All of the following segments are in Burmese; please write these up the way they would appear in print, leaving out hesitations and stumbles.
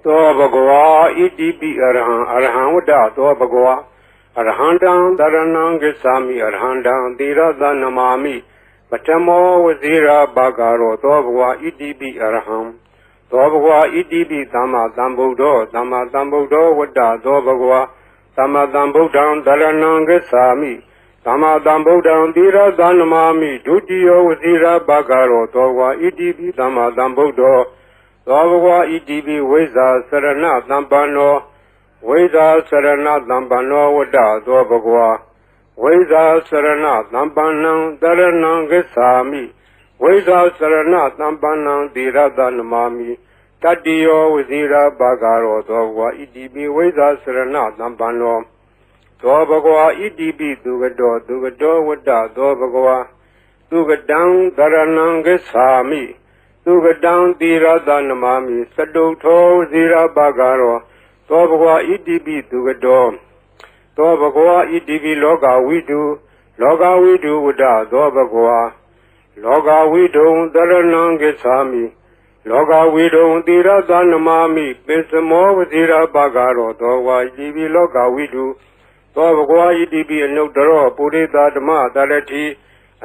သောဘဂဝါဣတိပိအရဟံအရဟံဝတ္တသောဘဂဝါအရဟံတံတရဏံဂစ္ဆာမိအရဟံတံသီရသနမာမိပထမောဝဇိရာဘာဂရောသောဘဂဝါဣတိပိအရဟံသောဘဂဝါဣတိပိသမ္မာသမ္ဗုဒ္ဓောသမ္မာသမ္ဗုဒ္ဓောဝတ္တသောဘဂဝါသမ္မာသမ္ဗုဒ္ဓံတရဏံဂစ္ဆာမိသမ္မာသမ္ဗုဒ္ဓံသီရသနမာမိဒုတိယောဝဇိရာဘာဂရောသောဘဂဝါဣတိပိသမ္မာသမ္ဗုဒ္ဓောသောဘဂဝါဣတိပိဝိဇ္ဇာစရဏသမ္ပန္နောဝိဇ္ဇာစရဏသမ္ပန္နောဝတ္တသောဘဂဝါဝိဇ္ဇာစရဏသမ္ပန္နံတရဏံဂစ္ဆာမိဝိဇ္ဇာစရဏသမ္ပန္နံသီရသနမာမိတတ္တိယောဝဇိရာဘာဂရောသောဘဂဝါဣတိပိဝိဇ္ဇာစရဏသမ္ပန္နောသောဘဂဝါဣတိပိသူကတောဝတ္တသောဘဂဝါသူကတံတရဏံဂစ္ဆာမိသူကတံသီရသနမာမိစတုထောဝဇိရာဘာဂရောသောဘဂဝါဣတိပိသူကတောသောဘဂဝါဣတိပိလောကဝိတုဝတ္တသောဘဂဝါလောကဝိတုံတရဏံဂစ္ဆာမိလောကဝိတုံသီရသနမာမိပိစမောဝဇိရာဘာဂရောသောဘဂဝါဣတိပိလောကဝိတုသောဘဂဝါဣတိပိအနုတ္တရောပုရိသဓမ္မတရတိ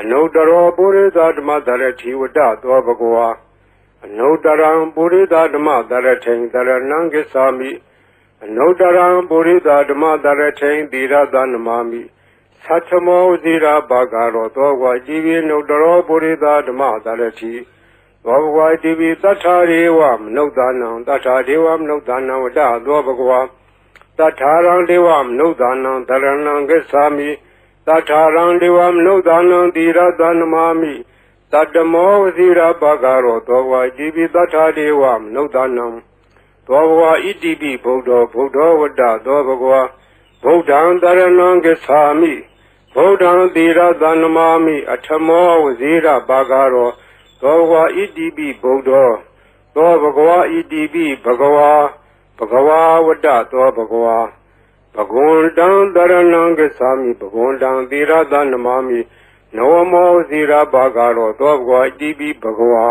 အနုတ္တရောပုရိသဓမ္မတရတိဝတ္တသောဘဂဝါအနုတ္တရံပုရိသဓမ္မတရထိန်တရဏံဂစ္ဆာမိအနုတ္တရံပုရိသဓမ္မတရထိန်သီရသနမာမိသတ္ထမောဝဇိရာဘာဂရောသောဘဂဝါဣတိပိအနုတ္တရောပုရိသဓမ္မတရတိသောဘဂဝါဣတိပိသတ္ထာရေဝမနုဿာနံသတ္ထာဒေဝမနုဿာနံဝတ္တသောဘဂဝါသတ္ထာရံဒေဝမနုဿာနံတရဏံဂစ္ဆာမိသတ္ထာရံဒေဝမနုဿာနံသီရသနမာမိတတ္တမောဝဇိရာဘာဂရောသောဘဂဝါဣတိပိသတ္ထာဒေဝမနုဿာနံသောဘဂဝါဣတိပိဗုဒ္ဓောဝတ္တသောဘဂဝါဗုဒ္ဓံတရဏံဂစ္ဆာမိဗုဒ္ဓံသီရသနမာမိအထမောဝဇိရာဘာဂရောသောဘဂဝါဣတိပိဗုဒ္ဓောသောဘဂဝါဣတိပိဘဂဝါဝတ္တသောဘဂဝါဘဂဝန္တံတရဏံဂစ္ဆာမိဘဂဝန္တံသီရသနမာမိနဝမောဇိရာဘာဂရောသောဘဂဝါဣတိပိဘဂဝါ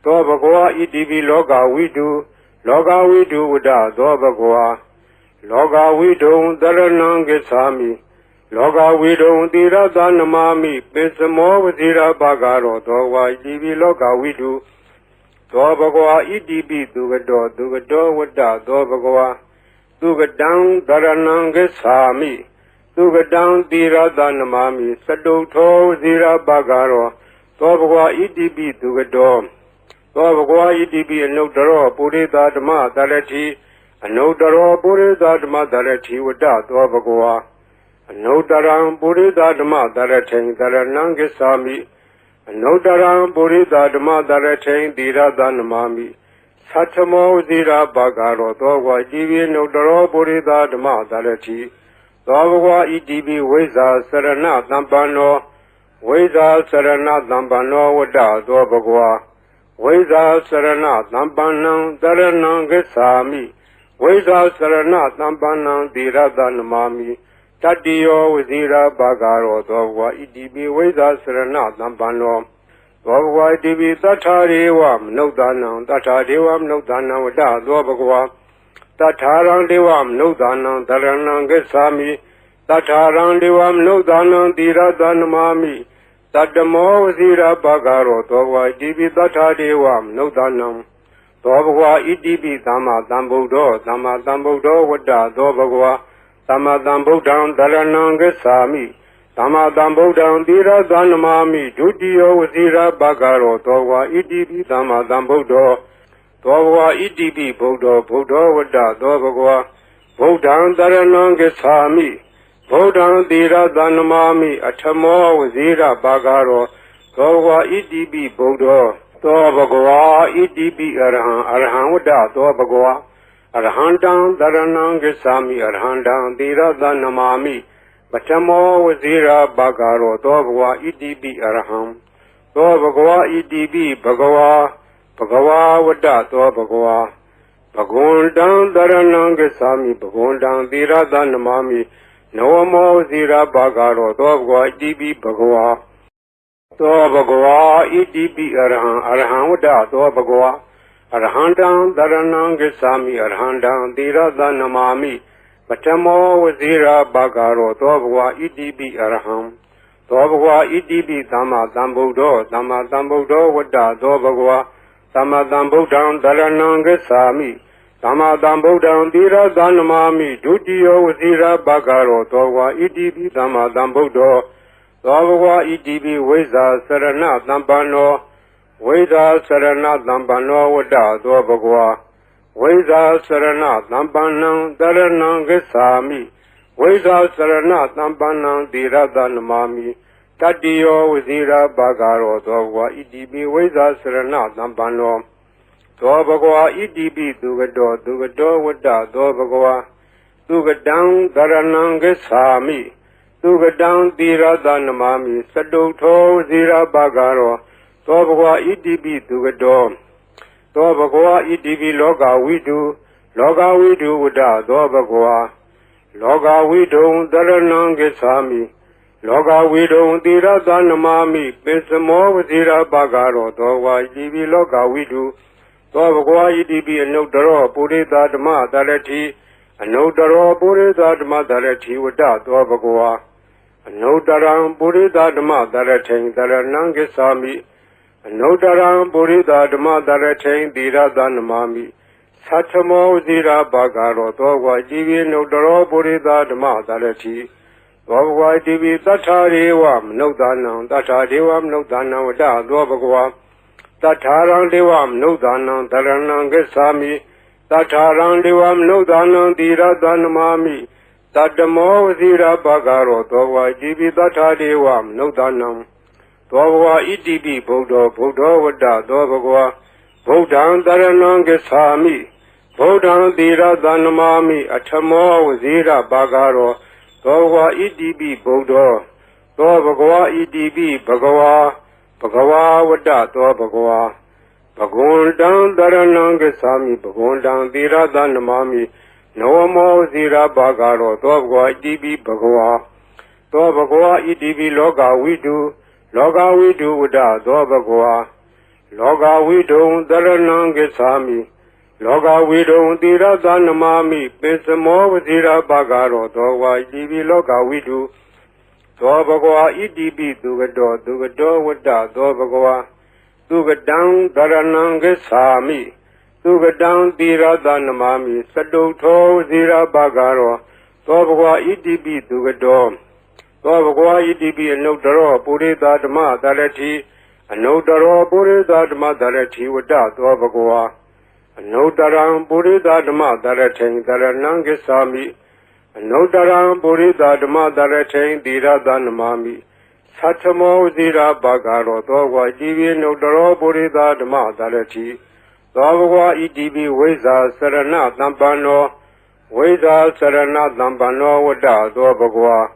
သောဘဂဝါဣတိပိလောကဝိတုဝတ္တသောဘဂဝါလောကဝိတုံတရဏံဂစ္ဆာမိလောကဝိတုံသီရသနမာမိပိစမောဝဇိရာဘာဂရောသောဘဂဝါဣတိပိလောကဝိတုသောဘဂဝါဣတိပိသူကတောဝတ္တသောဘဂဝါသူကတံတရဏံဂစ္ဆာမိသူကတံသီရသနမာမိစတုထောဝဇိရာဘာဂရောသောဘဂဝါဣတိပိသူကတောသောဘဂဝါဣတိပိအနုတ္တရောပုရိသဓမ္မတရတိအနုတ္တရောပုရိသဓမ္မတရတိဝတ္တသောဘဂဝါအနုတ္တရံပုရိသဓမ္မတရထိန်တရဏံဂစ္ဆာမိအနုတ္တရံပုရိသဓမ္မတရထိန်သီရသနမာမိသတ္ထမောဝဇိရာဘာဂရောသောဘဂဝါဣတိပိအနုတ္တရောပုရိသဓမ္မတရတိသောဘဂဝါဣတိပိဝိဇ္ဇာစရဏသမ္ပန္နောဝိဇ္ဇာစရဏသမ္ပန္နောဝတ္တသောဘဂဝါဝိဇ္ဇာစရဏသမ္ပန္နံတရဏံဂစ္ဆာမိဝိဇ္ဇာစရဏသမ္ပန္နံသီရသနမာမိတတ္တိယောဝဇိရာဘာဂရောသောဘဂဝါဣတိပိဝိဇ္ဇာစရဏသမ္ပန္နောသောဘဂဝါဣတိပိသတ္ထာရေဝမနုဿာနံသတ္ထာဒေဝမနုဿာနံဝတ္တသောဘဂဝါတထာရံဒေဝမနုဿာနံတရဏံဂစ္ဆာမိတထာရံဒေဝမနုဿာနံသီရသနမာမိတတ္တမောဝဇိရာဘာဂရောသောဘဂဝါဣတိပိတထာဒေဝမနုဿာနံသောဘဂဝါဣတိပိသမ္မာသမ္ဗုဒ္ဓောဝတ္တသောဘဂဝါသမ္မာသမ္ဗုဒ္ဓံတရဏံဂစ္ဆာမိသမ္မာသမ္ဗုဒ္ဓံသီရသနမာမိဒုတိယောဝဇိရာဘာဂရောသောဘဂဝါဣတိပိသမ္မာသမ္ဗုဒ္ဓောသောဘဂဝါဣတိပိဗုဒ္ဓောဝတ္တသောဘဂဝါဗုဒ္ဓံတရဏံဂစ္ဆာမိဗုဒ္ဓံသီရသနမာမိအထမောဝဇိရာဘာဂရောသောဘဂဝါဣတိပိဗုဒ္ဓောသောဘဂဝါဣတိပိအရဟံဝတ္တသောဘဂဝါအရဟံတံတရဏံဂစ္ဆာမိအရဟံတံသီရသနမာမိပထမောဝဇိရာဘာဂရောသောဘဂဝါဣတိပိအရဟံသောဘဂဝါဣတိပိဘဂဝါဝတ္တသောဘဂဝါဘဂဝန္တံတရဏံဂစ္ဆာမိဘဂဝန္တံသီရသနမာမိနဝမောဝဇိရာဘာဂရောသောဘဂဝါဣတိပိဘဂဝါသောဘဂဝါဣတိပိအရဟံဝတ္တသောဘဂဝါ Arhandam Dharanam Gacchami Arhandam Tirada Namami Patamo Vazira Bhagaro Dobhva Idibi Arham Dobhva Idibi Dhamma Dhambuddho Dhamma Dhambuddho Vada Dobhva Dhamma Dhambuddham Dharanam Gacchami Dhamma Dhambuddham Tirada Namami Dutiyo Vazira Bhagaro Dobhva Idibi Dhamma Dhambuddho Dobhva Idibi Veza Sarana Dhampano Veda Sarana Dhampano Vada Dobhva Veda Sarana Dhampanam Dharanam Gacchami Veda Sarana Dhampanam Tirada Namami Tatiyo Vazira Bhagaro Dobhva Idibi Veda Sarana Dhampano Dobhva Idibi Dugado Dugado Vada Dobhva Dugadam Dharanam Gacchami Dugadam Tirada Namami Sadutho Vazira Bhagaro Dobhva Idibi Dugado Dobhva Idibi Loka Vidu Vada Dobhva Loka Vidu Dharanam Gacchami Loka Vidu Tirada Namami Pisamo Vazira Bhagaro Dobhva Idibi Loka Vidu Dobhva Idibi Anudaro Purita Dhamma Dharati Anudaro Purita Dhamma Dharati Vada Dobhva Anudaram Purita Dhamma Dharati Dharanam Gacchami Anudaram Purita Dhamma Dharati Tirada Namami Satamo Vazira Bhagaro Dobhva Idibi Anudaro Purita Dhamma Dharati Dobhva Idibi Tatharivam Nudanam Tathadevam Nudanam Vada Dobhva Tatharam Devam Nudanam Dharanam Gacchami Tatharam Devam Nudanam Tirada Namami Tatamo Vazira Bhagaro Dobhva Idibi Tathadevam Nudanam Dobhva Idibi Buddha Vada Dobhva Buddham Dharanam Gacchami Buddham Tirada Namami Atamo Vazira Bhagaro Dobhva Idibi Buddha Dobhva Idibi Bhagava Vada Dobhva Bhagundam Dharanam Gacchami Bhagundam Tirada Namami Navamo Vazira Bhagaro Dobhva Idibi Bhagava Dobhva Idibi Loka Vidu Vada Dobhva Loka Vidu Dharanam Gacchami Loka Vidu Tirada Namami Pisamo Vazira Bhagaro Dobhva Idibi Loka Vidu Dobhva Idibi Dugado Vada Dobhva Dugadam Dharanam Gacchami Dugadam Tirada Namami Sadutho Vazira Bhagaro Dobhva Idibi Dugado Dobhva Idibi Anudaro Purita Dhamma Dharati Anudaro Purita Dhamma Dharati Vada Dobhva Anudaram Purita Dhamma Dharati Dharanam Gacchami Anudaram Purita Dhamma Dharati Tirada Namami Satamo Vazira Bhagaro Dobhva Idibi Anudaro Purita Dhamma Dharati Dobhva Idibi Veza Sarana Dhampano Veda Sarana Dhampano Vada Dobhva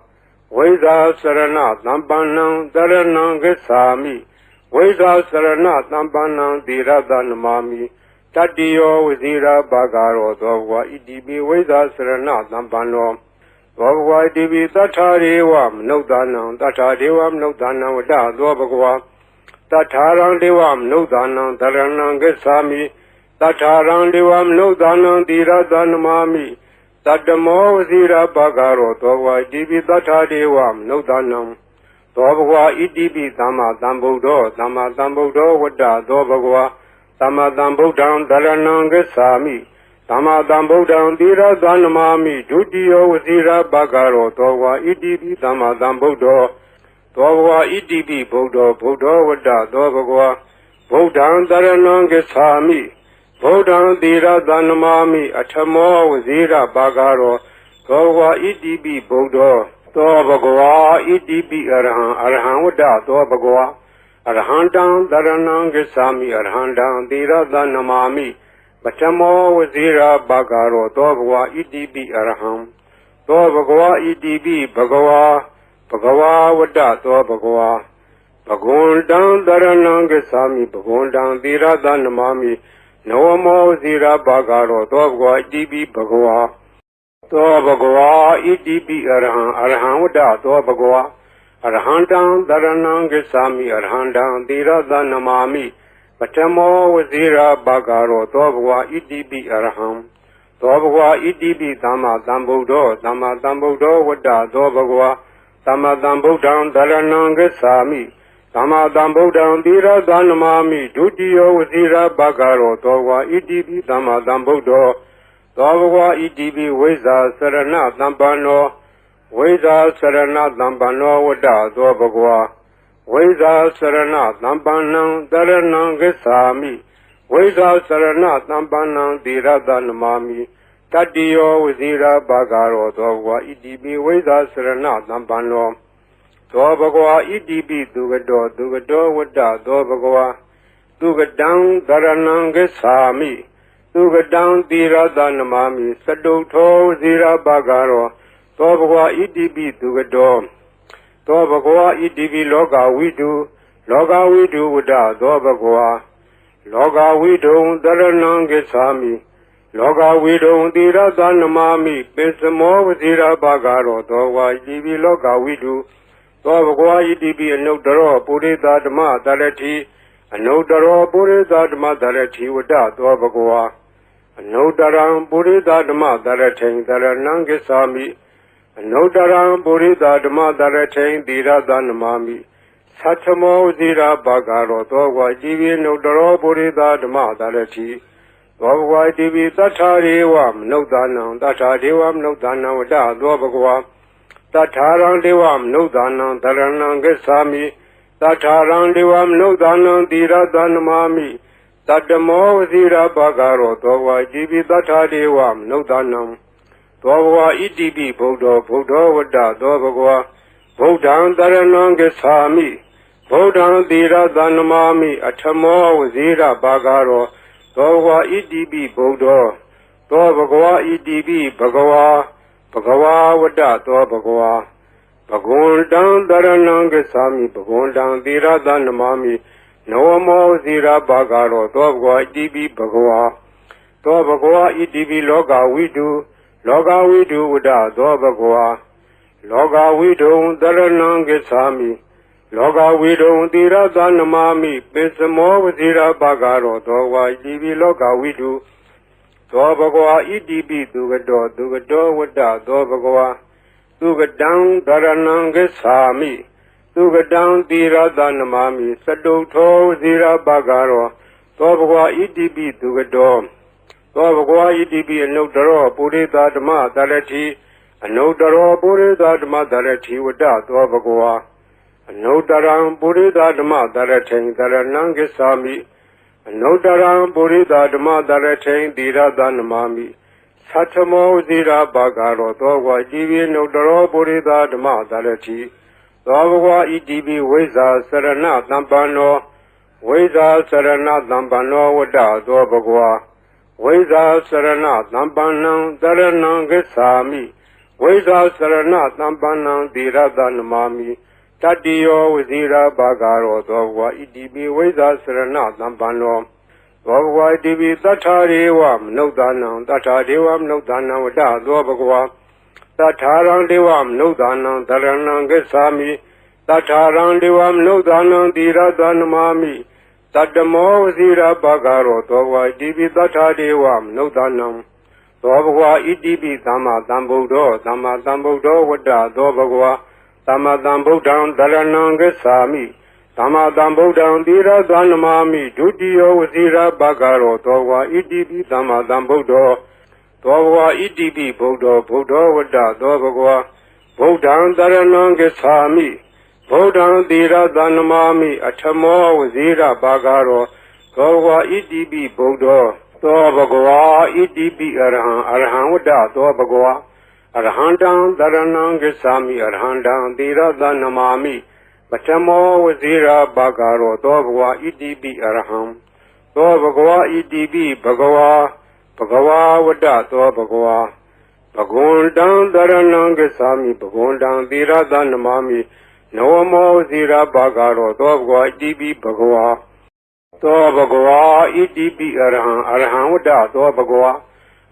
Veda Sarana Dhampanam Dharanam Gacchami Veda Sarana Dhampanam Tirada Namami Tatiyo Vazira Bhagaro Dobhva Idibi Veda Sarana Dhampano Dobhva Idibi Tathadevam Nudanam Vada Dobhva Tatharam Devam Nudanam Dharanam Gacchami Tatharam Devam Nudanam Tirada Namami Tatamo Vazira Bhagaro Dobhva Idibi Tathadevam Nudanam Dobhva Idibi Dhamma Dhambuddho Vada Dobhva Dhamma Dhambuddham Dharanam Gacchami Dhamma Dhambuddham Tirada Namami Dutiyo Vazira Bhagaro Dobhva Idibi Dhamma Dhambuddho Dobhva Idibi Buddha Vada Dobhva Buddham Dharanam Gacchami Buddham Tirada Namami Atamo Vazira Bhagaro Dobhva Idibi Buddha Dobhva Idibi Arham Vada Dobhva Arhandam Dharanam Gacchami Arhandam Tirada Namami Patamo Vazira Bhagaro Dobhva Idibi Arham Dobhva Idibi Bhagava Vada Dobhva Bhagundam Dharanam Gacchami Bhagundam Tirada Namami Navamo Vazira Bhagaro Dobhva Idibi Bhagava Dobhva Idibi Arham Vada Dobhva Arhandam Dharanam Gacchami Arhandam Tirada Namami ပထမောဝဇိရာဘာဂရောသောဘဂဝါဣတိပိအရဟံသောဘဂဝါဣတိပိသမ္မာသမ္ဗုဒ္ဓောသမ္မာသမ္ဗုဒ္ဓောဝတ္တသောဘဂဝါသမ္မာသမ္ဗုဒ္ဓံတရဏံဂစ္ဆာမိသမ္မာသမ္ဗုဒ္ဓံသီရသနမာမိဒုတိယောဝဇိရာဘာဂရောသောဘဂဝါဣတိပိသမ္မာသမ္ဗုဒ္ဓောသောဘဂဝါဣတိပိဝိဇ္ဇာစရဏသမ္ပန္နောဝိဇ္ဇာစရဏသမ္ပန္နောဝတ္တသောဘဂဝါဝိဇ္ဇာစရဏသမ္ပန္နံတရဏံဂစ္ဆာမိဝိဇ္ဇာစရဏသမ္ပန္နံသီရသနမာမိတတ္တိယောဝဇိရာဘာဂရောသောဘဂဝါဣတိပိဝိဇ္ဇာစရဏသမ္ပန္နောသောဘဂဝါဣတိပိသူကတောဝတ္တသောဘဂဝါသူကတံတရဏံဂစ္ဆာမိသူကတံသီရသနမာမိစတုထောဝဇိရာဘာဂရောသောဘဂဝါဣတိပိသူကတောသောဘဂဝါဣတိပိလောကဝိတုဝတ္တသောဘဂဝါလောကဝိတုံတရဏံဂစ္ဆာမိလောကဝိတုံသီရသနမာမိပိစမောဝဇိရာဘာဂရောသောဘဂဝါဣတိပိလောကဝိတုသောဘဂဝါဣတိပိအနုတ္တရောပုရိသဓမ္မတရတိအနုတ္တရောပုရိသဓမ္မတရတိဝတ္တသောဘဂဝါအနုတ္တရံပုရိသဓမ္မတရထိန်တရဏံဂစ္ဆာမိအနုတ္တရံပုရိသဓမ္မတရထိန်သီရသနမာမိသတ္ထမောဇိရာဘာဂရောသောဘဂဝါဣတိပိအနုတ္တရောပုရိသဓမ္မတရတိသောဘဂဝါဣတိပိသတ္ထာရေဝမနုဿာနံသတ္ထာဒေဝမနုဿာနံဝတ္တသောဘဂဝါတထာရံဒေဝမနုဿာနံတရဏံဂစ္ဆာမိတထာရံဒေဝမနုဿာနံသီရသနမာမိတတ္တမောဝဇိရာဘာဂရောသောဘဂဝါဣတိပိတထာဒေဝမနုဿာနံသောဘဂဝါဣတိပိဗုဒ္ဓောဝတ္တသောဘဂဝါဗုဒ္ဓံတရဏံဂစ္ဆာမိဗုဒ္ဓံသီရသနမာမိအထမောဝဇိရာဘာဂရောသောဘဂဝါဣတိပိဗုဒ္ဓောသောဘဂဝါဣတိပိဘဂဝါဝတ္တသောဘဂဝါဘဂဝန္တံတရဏံဂစ္ဆာမိဘဂဝန္တံသီရသနမာမိနဝမောဇိရာဘာဂရောသောဘဂဝါဣတိပိဘဂဝါသောဘဂဝါဣတိပိလောကဝိတုဝတ္တသောဘဂဝါလောကဝိတုံတရဏံဂစ္ဆာမိလောကဝိတုံသီရသနမာမိပိစမောဝဇိရာဘာဂရောသောဘဂဝါဣတိပိလောကဝိတုသောဘဂဝါဣတိပိသူကတောဝတ္တသောဘဂဝါသူကတံတရဏံဂစ္ဆာမိသူကတံသီရသနမာမိစတုထောဝဇိရာဘာဂရောသောဘဂဝါဣတိပိသူကတောသောဘဂဝါဣတိပိအနုတ္တရောပုရိသဓမ္မတရတိအနုတ္တရောပုရိသဓမ္မတရတိဝတ္တသောဘဂဝါအနုတ္တရံပုရိသဓမ္မတရထိန်တရဏံဂစ္ဆာမိအနုတ္တရံပုရိသဓမ္မတရထိန်သီရသနမာမိသတ္ထမောဇိရာဘာဂရောသောဘဂဝါဣတိပိအနုတ္တရောပုရိသဓမ္မတရတိသောဘဂဝါဣတိပိဝိဇ္ဇာစရဏသမ္ပန္နောဝိဇ္ဇာစရဏသမ္ပန္နောဝတ္တသောဘဂဝါဝိဇ္ဇာစရဏသမ္ပန္နံတရဏံဂစ္ဆာမိဝိဇ္ဇာစရဏသမ္ပန္နံသီရသနမာမိတတ္တိယောဝဇိရာဘာဂရောသောဘဂဝါဣတိပိဝိဇ္ဇာစရဏသမ္ပန္နောသောဘဂဝါဣတိပိသတ္ထာရေဝမနုဿာနံသတ္ထာဒေဝမနုဿာနံဝတ္တသောဘဂဝါတထာရံဒေဝမနုဿာနံတရဏံဂစ္ဆာမိတထာရံဒေဝမနုဿာနံသီရသနမာမိတတ္တမောဝဇိရာဘာဂရောသောဘဂဝါဣတိပိသတ္ထာဒေဝမနုဿာနံသောဘဂဝါဣတိပိသမ္မာသမ္ဗုဒ္ဓောဝတ္တသောဘဂဝါသမ္မာသမ္ဗုဒ္ဓံတရဏံဂစ္ဆာမိသမ္မာသမ္ဗုဒ္ဓံသီရသနမာမိဒုတိယောဝဇိရာဘာဂရောသောဘဂဝါဣတိပိသမ္မာသမ္ဗုဒ္ဓောသောဘဂဝါဣတိပိဗုဒ္ဓောဝတ္တသောဘဂဝါဗုဒ္ဓံတရဏံဂစ္ဆာမိဗုဒ္ဓံသီရသနမာမိအထမောဝဇိရာဘာဂရောသောဘဂဝါဣတိပိဗုဒ္ဓောသောဘဂဝါဣတိပိအရဟံဝတ္တသောဘဂဝါအရဟံတံတရဏံဂစ္ဆာမိအရဟံတံသီရသနမာမိပထမောဝဇိရာဘာဂရောသောဘဂဝါဣတိပိအရဟံသောဘဂဝါဣတိပိဘဂဝါဝတ္တသောဘဂဝါဘဂဝန္တံတရဏံဂစ္ဆာမိဘဂဝန္တံသီရသနမာမိနဝမောဇိရာဘာဂရောသောဘဂဝါဣတိပိဘဂဝါသောဘဂဝါဣတိပိအရဟံဝတ္တသောဘဂဝါ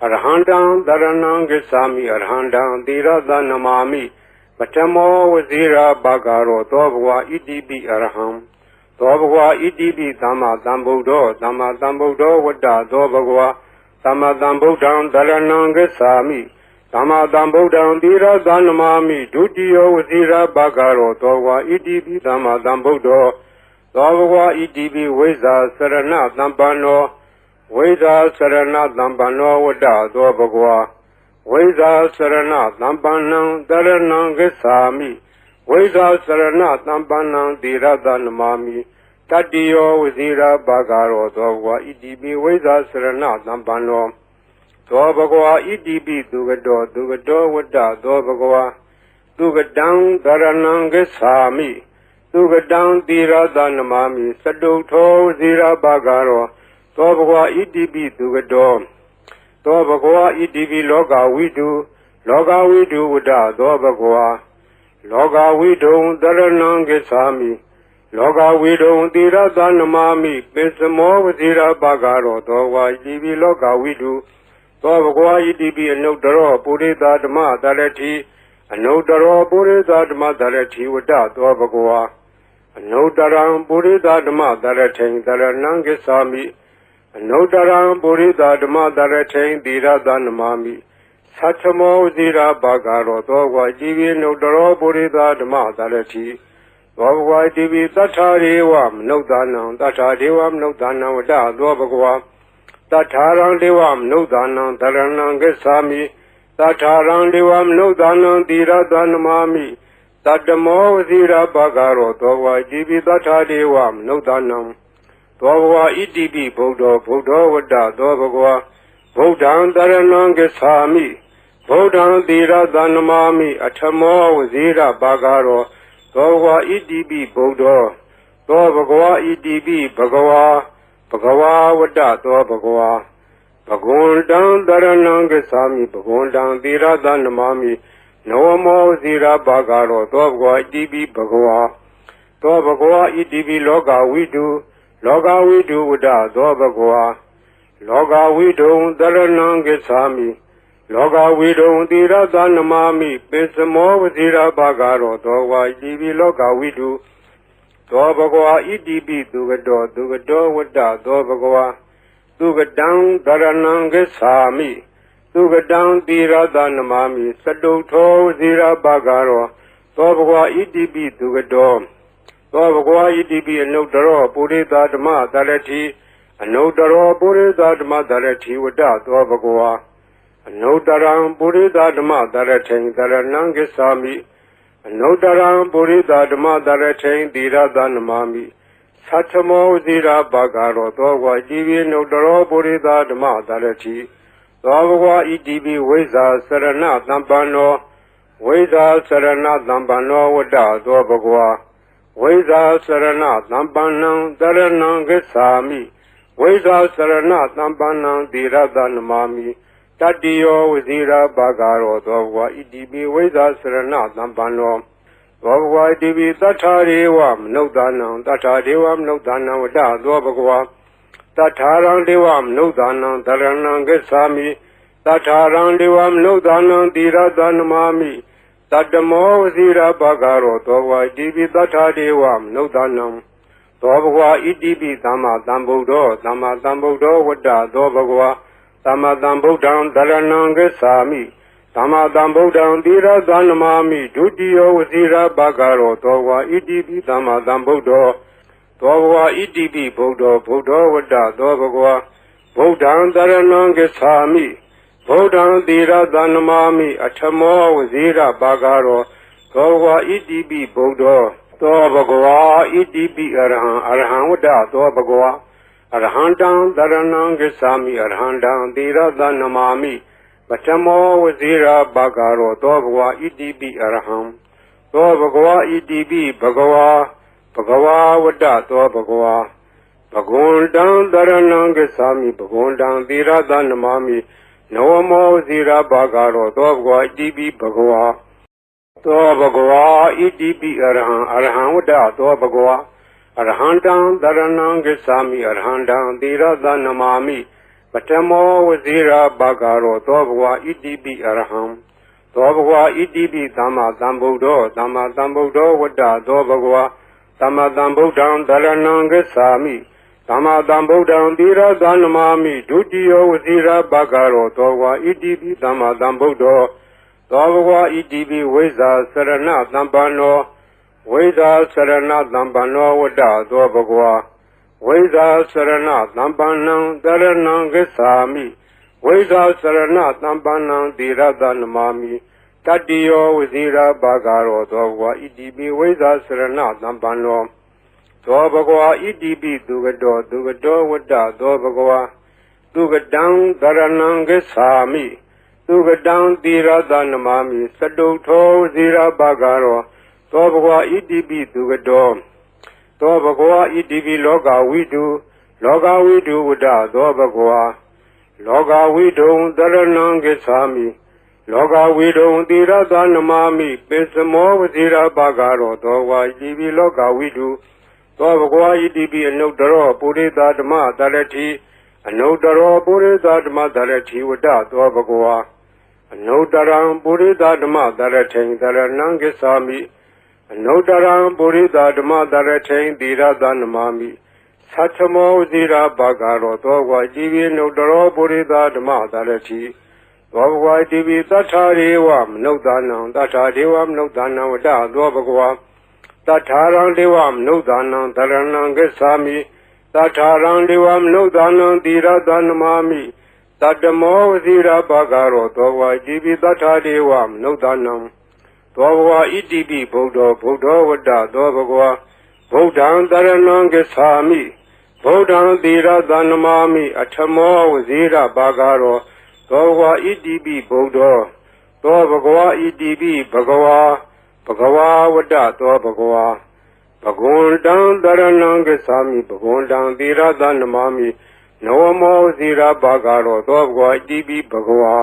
အရဟံတံတရဏံဂစ္ဆာမိအရဟံတံသီရသနမာမိပထမောဝဇိရာဘာဂရောသောဘဂဝါဣတိပိအရဟံ သောဘဂဝါဣတိပိသမ္မာသမ္ဗုဒ္ဓောသမ္မာသမ္ဗုဒ္ဓောဝတ္တသောဘဂဝါသမ္မာသမ္ဗုဒ္ဓံတရဏံဂစ္ဆာမိသမ္မာသမ္ဗုဒ္ဓံသီရသနမာမိဒုတိယောဝစီရဘဂရောသောဘဂဝါဣတိပိသမ္မာသမ္ဗုဒ္ဓောသောဘဂဝါဣတိပိဝိဇ္ဇာစရဏသမ္ပန္နောဝိဇ္ဇာစရဏသမ္ပန္နောဝတ္တသောဘဂဝါဝိဇ္ဇာစရဏသမ္ပန္နံတရဏံဂစ္ဆာမိဝိဇ္ဇာစရဏသမ္ပန္နံသီရသနမာမိတတ္တိယောဝစီရဘဂရောသောဘဂဝါဣတိပိဝိဇ္ဇာစရဏသမ္ပန္နောသောဘဂဝါဣတိပိသူကတောဝတ္တသောဘဂဝါသူကတံတရဏံဂစ္ဆာမိသူကတံသီရသနမာမိစတုထောဝစီရဘဂရောသောဘဂဝါဣတိပိသူကတောသောဘဂဝါဣတိပိလောကဝိတုဝတ္တသောဘဂဝါလောကဝိတုံတရဏံဂစ္ဆာမိလောကဝိတုံသီရသနမာမိပိစမောဝစီရဘဂရောသောဘဂဝါဣတိပိလောကဝိတုသောဘဂဝါဣတိပိအနုတ္တရောပုရိသဓမ္မတရတိအနုတ္တရောပုရိသဓမ္မတရတိဝတ္တသောဘဂဝါအနုတ္တရံပုရိသဓမ္မတရထိန်တရဏံဂစ္ဆာမိအနုတ္တရံပုရိသဓမ္မတရထိန်သီရသနမာမိသတ္ထမောဇိရာဘဂရောသောဘဂဝါဣတိပိအနုတ္တရောပုရိသဓမ္မတရတိသောဘဂဝါဣတိပိသတ္ထာရေဝမနုဿာနံသတ္ထာဒေဝမနုဿာနံဝတ္တသောဘဂဝါတထာရံဒေဝမနုဿာနံတရဏံဂစ္ဆာမိတထာရံဒေဝမနုဿာနံသီရသနမာမိတတ္တမောဝစီရဘဂရောသောဘဂဝါဣတိပိတထာဒေဝမနုဿာနံသောဘဂဝါဣတိပိဗုဒ္ဓောဝတ္တသောဘဂဝါဗုဒ္ဓံတရဏံဂစ္ဆာမိဗုဒ္ဓံသီရသနမာမိအထမောဝစီရဘဂရောသောဘဂဝါဣတိပိဗုဒ္ဓောသောဘဂဝါဣတိပိဘဂဝါဝတ္တသောဘဂဝါဘဂဝန္တံတရဏံဂစ္ဆာမိဘဂဝန္တံသီရသနမာမိနဝမောဇိရဘဂရောသောဘဂဝါဣတိပိဘဂဝါသောဘဂဝါဣတိပိလောကဝိတုဝတ္တသောဘဂဝါလောကဝိတုံတရဏံဂစ္ဆာမိလောကဝိတုံသီရသနမာမိပိစမောဝဇိရဘဂရောသောဘဂဝါဣတိပိလောကဝိတုသောဘဂဝါဣတိပိသူကတောဝတ္တသောဘဂဝါသူကတံတရဏံဂစ္ဆာမိသူကတံသီရသနမာမိစတုထောဝစီရဘဂရောသောဘဂဝါဣတိပိသူကတောသောဘဂဝါဣတိပိအနုတ္တရောပုရိသဓမ္မတရတိအနုတ္တရောပုရိသဓမ္မတရတိဝတ္တသောဘဂဝါအနုတ္တရံပုရိသဓမ္မတရထိန်တရဏံဂစ္ဆာမိအနုတ္တရံပုရိသဓမ္မတရထိန်သီရသနမာမိသတ္ထမောဇိရာဘဂရောသောဘဂဝါဣတိပိအနုတ္တရောပုရိသဓမ္မတရတိသောဘဂဝါဣတိပိဝိဇ္ဇာစရဏသမ္ပန္နောဝိဇ္ဇာစရဏသမ္ပန္နောဝတ္တသောဘဂဝါဝိဇ္ဇာစရဏသမ္ပန္နံတရဏံဂစ္ဆာမိဝိဇ္ဇာစရဏသမ္ပန္နံသီရသနမာမိတတ္တိယောဝစီရဘဂရောသောဘဂဝါဣတိပိဝိဇ္ဇာစရဏသမ္ပန္နောသောဘဂဝါဣတိပိသတ္ထာရေဝမနုဿာနံသတ္ထာဒေဝမနုဿာနံဝတ္တသောဘဂဝါတထာရံဒေဝမနုဿာနံတရဏံဂစ္ဆာမိတထာရံဒေဝမနုဿာနံသီရသနမာမိတတ္တမောဝစီရဘဂရောသောဘဂဝါဣတိပိသတ္ထာဒေဝမနုဿာနံသောဘဂဝါဣတိပိသမ္မာသမ္ဗုဒ္ဓောဝတ္တသောဘဂဝါသမ္မာသမ္ဗုဒ္ဓံတရဏံဂစ္ဆာမိသမ္မာသမ္ဗုဒ္ဓံသီရသနမာမိဒုတိယောဝစီရဘဂရောသောဘဂဝါဣတိပိသမ္မာသမ္ဗုဒ္ဓောသောဘဂဝါဣတိပိဗုဒ္ဓောဝတ္တသောဘဂဝါဗုဒ္ဓံတရဏံဂစ္ဆာမိဗုဒ္ဓံသီရသနမာမိအထမောဝစီရဘဂရောသောဘဂဝါဣတိပိဗုဒ္ဓောသောဘဂဝါဣတိပိအရဟံဝတ္တသောဘဂဝါအရဟံတံတရဏံဂစ္ဆာမိအရဟံတံသီရသနမာမိပထမောဝစီရဘဂရောသောဘဂဝါဣတိပိအရဟံသောဘဂဝါဣတိပိဘဂဝါဝတ္တသောဘဂဝါဘဂဝန္တံတရဏံဂစ္ဆာမိဘဂဝန္တံသီရသနမာမိနဝမောဝစီရဘဂရောသောဘဂဝါဣတိပိဘဂဝါသောဘဂဝါဣတိပိအရဟံဝတ္တသောဘဂဝါအရဟံတံတရဏံဂစ္ဆာမိအရဟံတံသီရသနမာမိပထမောဝစီရဘဂရောသောဘဂဝါဣတိပိအရဟံသောဘဂဝါဣတိပိသမ္မာသမ္ဗုဒ္ဓောဝတ္တသောဘဂဝါ သမ္မာသမ္ဗုဒ္ဓံသရဏံဂစ္ဆာမိသမ္မာသမ္ဗုဒ္ဓံသီရသနမာမိဒုတိယဝစီရဘဂရောသောဝါဣတိပိသမ္မာသမ္ဗုဒ္ဓောသောဘဂဝါဣတိပိဝိဇ္ဇာစရဏသမ္ပန္နောဝိဇ္ဇာစရဏသမ္ပန္နောဝတ္တသောဘဂဝါဝိဇ္ဇာစရဏသမ္ပန္နံသရဏံဂစ္ဆာမိဝိဇ္ဇာစရဏသမ္ပန္နံသီရသနမာမိတတ္တိယောဝစီရဘဂရောသောဘဂဝါဣတိပိဝိဇ္ဇာစရဏသမ္ပန္နောသောဘဂဝါဣတိပိသူကတောဝတ္တသောဘဂဝါသူကတံသရဏံဂစ္ဆာမိသူကတံသီရသနမာမိစတုထောဝစီရဘဂရောသောဘဂဝါဣတိပိသူကတောသောဘဂဝါဣတိပိလောကဝိတုဝတ္တသောဘဂဝါလောကဝိတုံသရဏံဂစ္ဆာမိလောကဝိတုံသီရသနမာမိပိစမောဝစီရဘဂရောသောဝါဣတိပိလောကဝိတုသောဘဂဝါဣတိပိအနုတ္တရောပုရိသဓမ္မသရတိအနုတ္တရောပုရိသဓမ္မသရတိဝတ္တသောဘဂဝါအနုတ္တရံပုရိသဓမ္မသရထိန်သရဏံဂစ္ဆာမိအနုတ္တရံပုရိသဓမ္မသရထိန်သီရသနမာမိသတ္ထမောဝစီရဘဂရောသောဝါဣတိပိအနုတ္တရောပုရိသဓမ္မသရတိသောဘဂဝါဣတိပိသတ္ထာရေဝမနုဿာနံသတ္ထာဒေဝမနုဿာနံဝတ္တသောဘဂဝါတထာရံဒေဝမနုဿာနံသရဏံဂစ္ဆာမိတထာရံဒေဝမနုဿာနံသီရသနမာမိတတ္တမောဝစီရဘဂရောသောဝါဣတိပိတထာဒေဝမနုဿာနံသောဘဂဝါဣတိပိဗုဒ္ဓောဝတ္တသောဘဂဝါဗုဒ္ဓံသရဏံဂစ္ဆာမိဗုဒ္ဓံသီရသနမာမိအထမောဝစီရဘဂရောသောဘဂဝါဣတိပိဗုဒ္ဓောသောဘဂဝါဣတိပိဘဂဝါဘဂဝါဝတ္တသောဘဂဝါဘဂဝန္တံသရဏံဂစ္ဆာမိဘဂဝန္တံသီရသနမာမိနဝမောဇိရဘဂရောသောဘဂဝါဣတိပိဘဂဝါ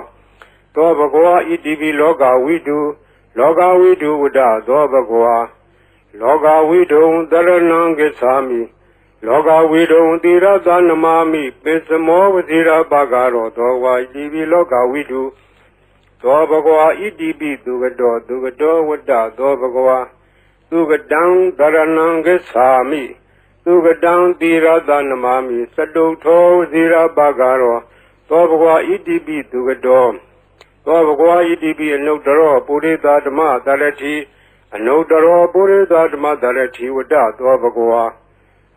သောဘဂဝါဣတိပိလောကဝိတုဝတ္တသောဘဂဝါလောကဝိတုံသရဏံဂစ္ဆာမိလောကဝိတုံသီရသနမာမိပိစမောဝဇိရဘဂရောသောဘဂဝါဣတိပိလောကဝိတုသောဘဂဝါဣတိပိသူကတောဝတ္တသောဘဂဝါသူကတံသရဏံဂစ္ဆာမိသူကတံသီရသနမာမိစတုထောဝစီရဘဂရောသောဘဂဝါဣတိပိသူကတောသောဘဂဝါဣတိပိအနုတ္တရောပုရိသဓမ္မသရတိအနုတ္တရောပုရိသဓမ္မသရတိဝတ္တသောဘဂဝါ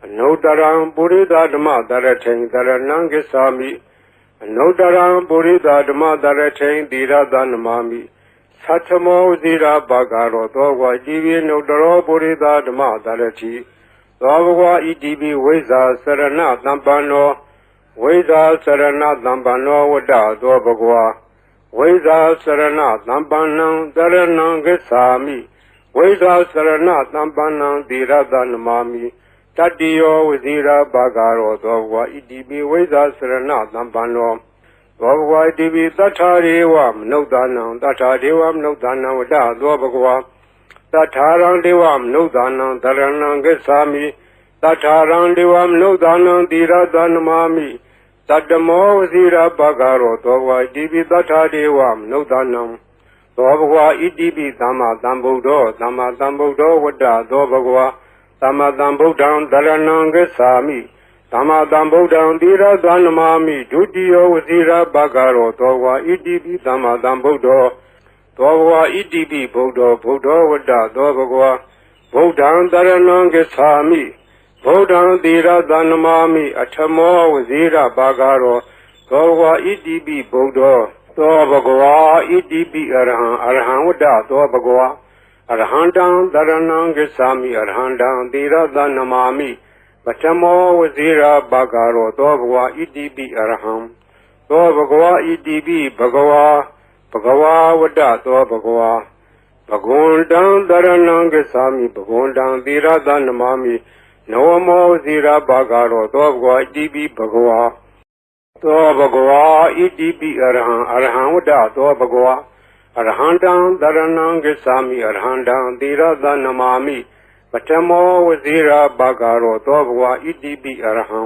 အနုတ္တရံပုရိသဓမ္မသရထိန်သရဏံဂစ္ဆာမိအနုတ္တရံပုရိသဓမ္မသရထိန်သီရသနမာမိသတ္ထမောဝစီရဘဂရောသောဝါဣတိပိအနုတ္တရောပုရိသဓမ္မသရတိသောဘဂဝါဣတိပိဝိဇ္ဇာစရဏသမ္ပန္နောဝိဇ္ဇာစရဏသမ္ပန္နောဝတ္တသောဘဂဝါဝိဇ္ဇာစရဏသမ္ပန္နံသရဏံဂစ္ဆာမိဝိဇ္ဇာစရဏသမ္ပန္နံသီရသနမာမိတတ္တိယောဝစီရဘဂရောသောဘဂဝါဣတိပိဝိဇ္ဇာစရဏသမ္ပန္နောသောဘဂဝါဣတိပိသတ္ထာရေဝမနုဿာနံသတ္ထာဒေဝမနုဿာနံဝတ္တသောဘဂဝါတထာရံဒေဝမနုဿာနံသရဏံဂစ္ဆာမိတထာရံဒေဝမနုဿာနံသီရသနမာမိတတ္တမောဝစီရဘဂရောသောဘဂဝါဣတိပိတထာဒေဝမနုဿာနံသောဘဂဝါဣတိပိသမ္မာသမ္ဗုဒ္ဓောဝတ္တသောဘဂဝါသမ္မာသမ္ဗုဒ္ဓံသရဏံဂစ္ဆာမိသမ္မာသမ္ဗုဒ္ဓံသီရသနမာမိဒုတိယဝစီရဘဂရောသောဘဂဝါဣတိပိသမ္မာသမ္ဗုဒ္ဓောသောဘဂဝါဣတိပိဗုဒ္ဓောဝတ္တသောဘဂဝါဗုဒ္ဓံသရဏံဂစ္ဆာမိဗုဒ္ဓံသီရသနမာမိအထမောဝစီရဘဂရောသောဘဂဝါဣတိပိဗုဒ္ဓောသောဘဂဝါဣတိပိအရဟံဝတ္တသောဘဂဝါအရဟံတံသရဏံဂစ္ဆာမိအရဟံတံသီရသနမာမိပထမောဝစီရဘဂရောသောဘဂဝါဣတိပိအရဟံသောဘဂဝါဣတိပိဘဂဝါဝတ္တသောဘဂဝါဘဂဝန္တံသရဏံဂစ္ဆာမိဘဂဝန္တံသီရသနမာမိနဝမောဝစီရဘဂရောသောဘဂဝါဣတိပိဘဂဝါသောဘဂဝါဣတိပိအရဟံဝတ္တသောဘဂဝါအရဟံတံသရဏံဂစ္ဆာမိအရဟံတံသီရသနမာမိပထမောဝစီရဘဂရောသောဘဂဝါဣတိပိအရဟံ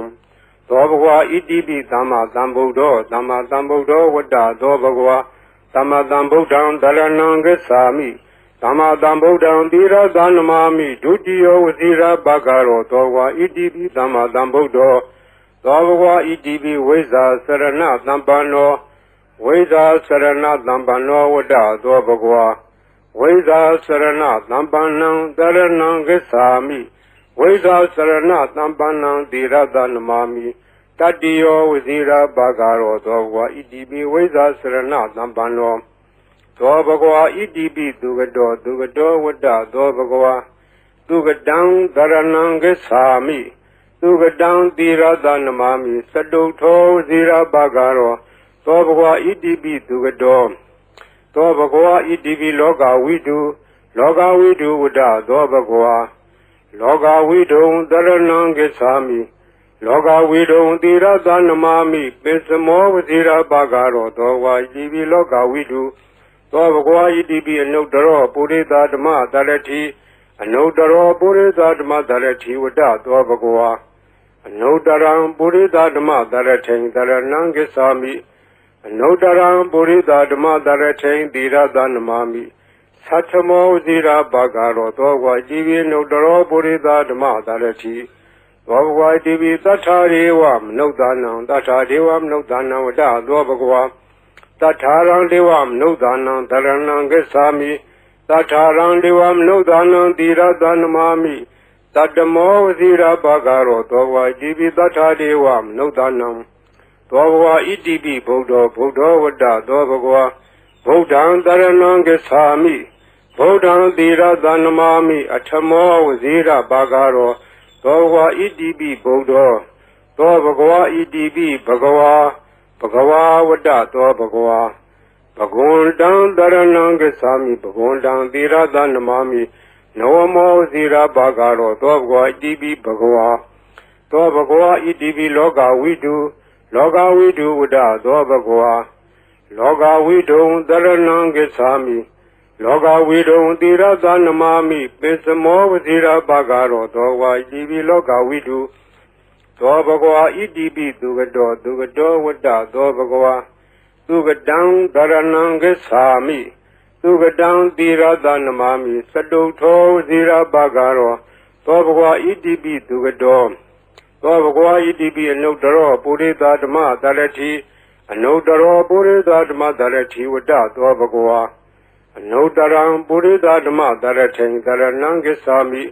သောဘဂဝါဣတိပိသမ္မာသမ္ဗုဒ္ဓောဝတ္တသောဘဂဝါသမ္မာသမ္ဗုဒ္ဓံသရဏံဂစ္ဆာမိ သမ္မာသမ္ဗုဒ္ဓံသီရသနမာမိဒုတိယဝစီရဘဂရောသောဝါဣတိပိသမ္မာသမ္ဗုဒ္ဓောသောဘဂဝါဣတိပိဝိဇ္ဇာစရဏသမ္ပန္နောဝိဇ္ဇာစရဏသမ္ပန္နောဝတ္တသောဘဂဝါဝိဇ္ဇာစရဏသမ္ပန္နံတရဏံဂစ္ဆာမိဝိဇ္ဇာစရဏသမ္ပန္နံသီရသနမာမိတတိယောဝစီရဘဂရောသောဘဂဝါဣတိပိဝိဇ္ဇာစရဏသမ္ပန္နောသောဘဂဝါဣတိပိသူကတောဝတ္တသောဘဂဝါသူကတံတရဏံဂစ္ဆာမိသူကတံသီရသနမာမိသတုထောဇီရဘဂရောသောဘဂဝါဣတိပိသူကတောသောဘဂဝါဣတိပိလောကဝိတုဝတ္တသောဘဂဝါလောကဝိတုံတရဏံဂစ္ဆာမိလောကဝိတုံသီရသနမာမိပိစမောဝဇီရဘဂရောသောဝါဣတိပိလောကဝိတုသောဘဂဝါဣတိပိအနုတ္တရောပုရိသဓမ္မတရတိအနုတ္တရောပုရိသဓမ္မတရတိဝတ္တသောဘဂဝါအနုတ္တရံပုရိသဓမ္မတရထိန်တရဏံဂစ္ဆာမိအနုတ္တရံပုရိသဓမ္မတရထိန်သီရသနမာမိသတ္ထမောဇိရာဘဂရောသောဝါဣတိပိအနုတ္တရောပုရိသဓမ္မတရတိသောဘဂဝါဣတိပိသတ္ထာရေဝမနုဿာနံသတ္ထာဒေဝမနုဿာနံဝတ္တသောဘဂဝါတထာရံဒေဝမနုဿာနံတရဏံဂစ္ဆာမိတထာရံဒေဝမနုဿာနံသီရသနမာမိတတ္တမောဝစီရဘဂရောသောဝါဣတိပိတထာဒေဝမနုဿာနံသောဘဂဝါဣတိပိဗုဒ္ဓောဝတ္တသောဘဂဝါဗုဒ္ဓံတရဏံဂစ္ဆာမိဗုဒ္ဓံသီရသနမာမိအထမောဝစီရဘဂရောသောဘဂဝါဣတိပိဗုဒ္ဓောသောဘဂဝါဣတိပိဘဂဝါဝတ္တသောဘဂဝါဘဂဝန္တံတရဏံဂစ္ဆာမိဘဂဝန္တံသီရသနမာမိနဝမောဇီရဘဂရောသောဘဂဝါဣတိပိဘဂဝါသောဘဂဝါဣတိပိလောကဝိတုဝတ္တသောဘဂဝါလောကဝိတုံတရဏံဂစ္ဆာမိလောကဝိတုံသီရသနမာမိပိစမောဝဇီရဘဂရောသောဝါဣတိပိလောကဝိတုသောဘဂဝါဣတိပိသူကတောဝတ္တသောဘဂဝါသူကတံတရဏံဂစ္ဆာမိသူကတံသီရသနမာမိသတုထောဇီရဘဂရောသောဘဂဝါဣတိပိသူကတောသောဘဂဝါဣတိပိအနုတ္တရောပုရိသဓမ္မတရတိအနုတ္တရောပုရိသဓမ္မတရတိဝတ္တသောဘဂဝါအနုတ္တရံပုရိသဓမ္မတရထိန်တရဏံဂစ္ဆာမိ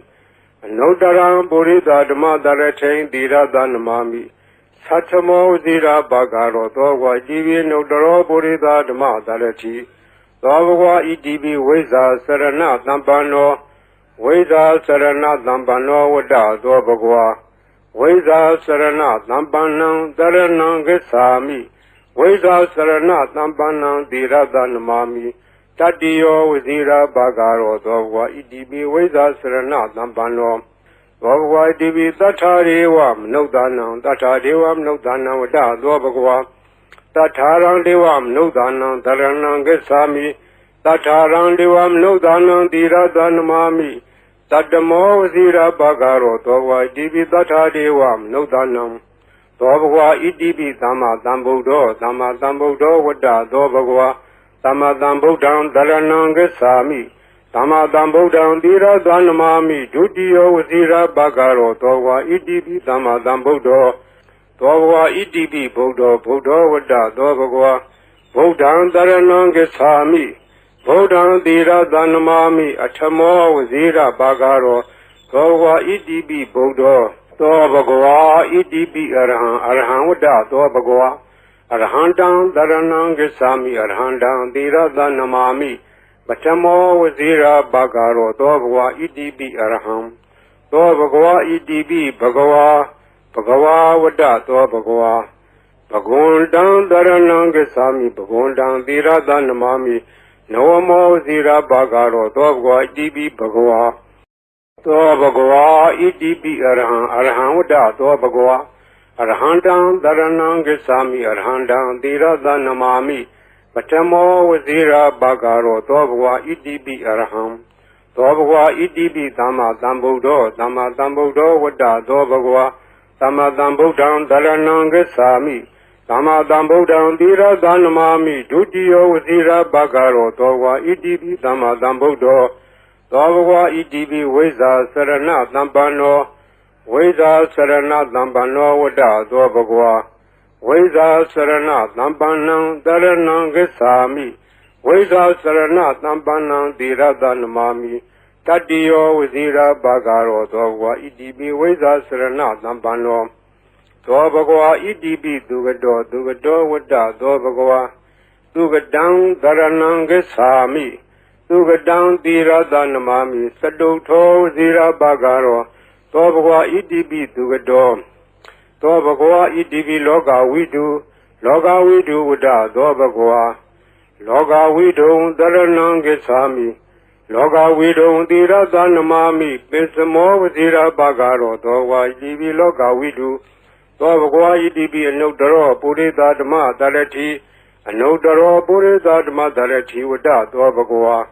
အနုတ္တရံပုရိသဓမ္မတရထိန်သီရသနမာမိသတ္ထမောဇိရာဘဂရောသောဝါဣတိပိအနုတ္တရောပုရိသဓမ္မတရတိသောဘဂဝါဣတိပိဝိဇ္ဇာစရဏသမ္ပန္နောဝိဇ္ဇာစရဏသမ္ပန္နောဝတ္တသောဘဂဝါဝိဇ္ဇာစရဏသမ္ပန္နံတရဏံဂစ္ဆာမိဝိဇ္ဇာစရဏသမ္ပန္နံသီရသနမာမိတတိယောဝစီရဘဂရောသောဘဂဝါဣတိပိဝိဇ္ဇာစရဏသမ္ပန္နောသောဘဂဝါဣတိပိသတ္ထာရေဝမနုဿာနံသတ္ထာဒေဝမနုဿာနံဝတ္တသောဘဂဝါတထာရံဒေဝမနုဿာနံတရဏံဂစ္ဆာမိတထာရံဒေဝမနုဿာနံသီရသနမာမိတတ္တမောဝစီရဘဂရောသောဘဂဝါဣတိပိတထာဒေဝမနုဿာနံသောဘဂဝါဣတိပိသမ္မာသမ္ဗုဒ္ဓောဝတ္တသောဘဂဝါသမ္မာသမ္ဗုဒ္ဓံတရဏံဂစ္ဆာမိသမ္မာသမ္ဗုဒ္ဓံသီရသနမာမိဒုတိယဝစီရဘဂရောသောဘဂဝါဣတိပိသမ္မာသမ္ဗုဒ္ဓောသောဘဂဝါဣတိပိဗုဒ္ဓောဝတ္တသောဘဂဝါဗုဒ္ဓံတရဏံဂစ္ဆာမိဗုဒ္ဓံသီရသနမာမိအထမောဝစီရဘဂရောသောဘဂဝါဣတိပိဗုဒ္ဓောသောဘဂဝါဣတိပိအရဟံဝတ္တသောဘဂဝါအရဟံတံတရဏံဂစ္ဆာမိအရဟံတံသီရသနမာမိပထမောဝစီရဘဂရောသောဘဂဝါဣတိပိအရဟံသောဘဂဝါဣတိပိဘဂဝါဝတ္တသောဘဂဝါဘဂဝန္တံတရဏံဂစ္ဆာမိဘဂဝန္တံသီရသနမာမိနဝမောဝစီရဘဂရောသောဘဂဝါဣတိပိဘဂဝါသောဘဂဝါဣတိပိအရဟံဝတ္တသောဘဂဝါအရဟံတံတရဏံဂစ္ဆာမိအရဟံတံသီရသနမာမိပထမောဝစီရဘဂရောသောဘဂဝါဣတိပိအရဟံသောဘဂဝါဣတိပိသမ္မာသမ္ဗုဒ္ဓောဝတ္တသောဘဂဝါသမ္မာသမ္ဗုဒ္ဓံတရဏံဂစ္ဆာမိသ Dhamma Dhambuddham Tirada Namami Dutiyo Vasira Bhagaro Dogwa Idibi Dhamma Dhambuddho Dogwa Idibi Vesa Sarana Dhampano Vesa Sarana Dhampano Vada Dogwa Vesa Sarana Dhampanam Dharanam Gesami Vesa Sarana Dhampanam Tirada Namami Tatiyo Vasira Bhagaro Dogwa Idibi Vesa Sarana Dhampano Dwa Bhagwa Idibi Dugado Dugado Vada Dwa Bhagwa Dugadang Dharanam Gesami Dugadang Tirada Namami Saduto Zira Bhagaro Dwa Bhagwa Idibi Dugado Dwa Bhagwa Idibi Loga Vidu Vada Dwa Bhagwa Loga Vidu Dharanam Gesami Loga Vidu Tirada Namami Pesamo Zira Bhagaro Dwa Bhagwa Idibi Loga Vidu Dwa Bhagwa Idibi Anudaro Purita Dhamma Dharati Anudaro Purita Dhamma Dharati Vada Dwa Bhagwa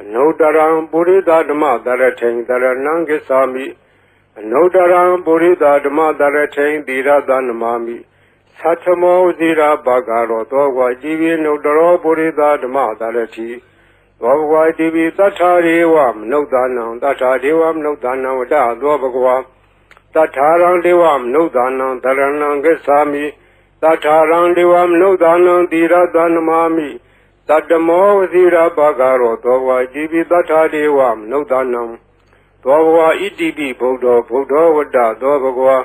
Anudaram Purita Dhamma Dharati Dharanam Gesami Anudaram Purita Dhamma Dharati Tirada Namami Satamo Zira Bhagaro Dwa Bhagwa Idibi Anudaro Purita Dhamma Dharati Dwa Bhagwa Idibi Tatharevam Nudanam Tatharevam Nudanam Vada Dwa Bhagwa Tatharang Devam Nudanam Dharanam Gesami Tatharang Devam Nudanam Tirada Namami Tatamo Zira Bhagaro Dwa Bhagwa Idibi Tatharevam Nudanam Dwa Bhagwa Idibi Buddho Vada Dwa Bhagwa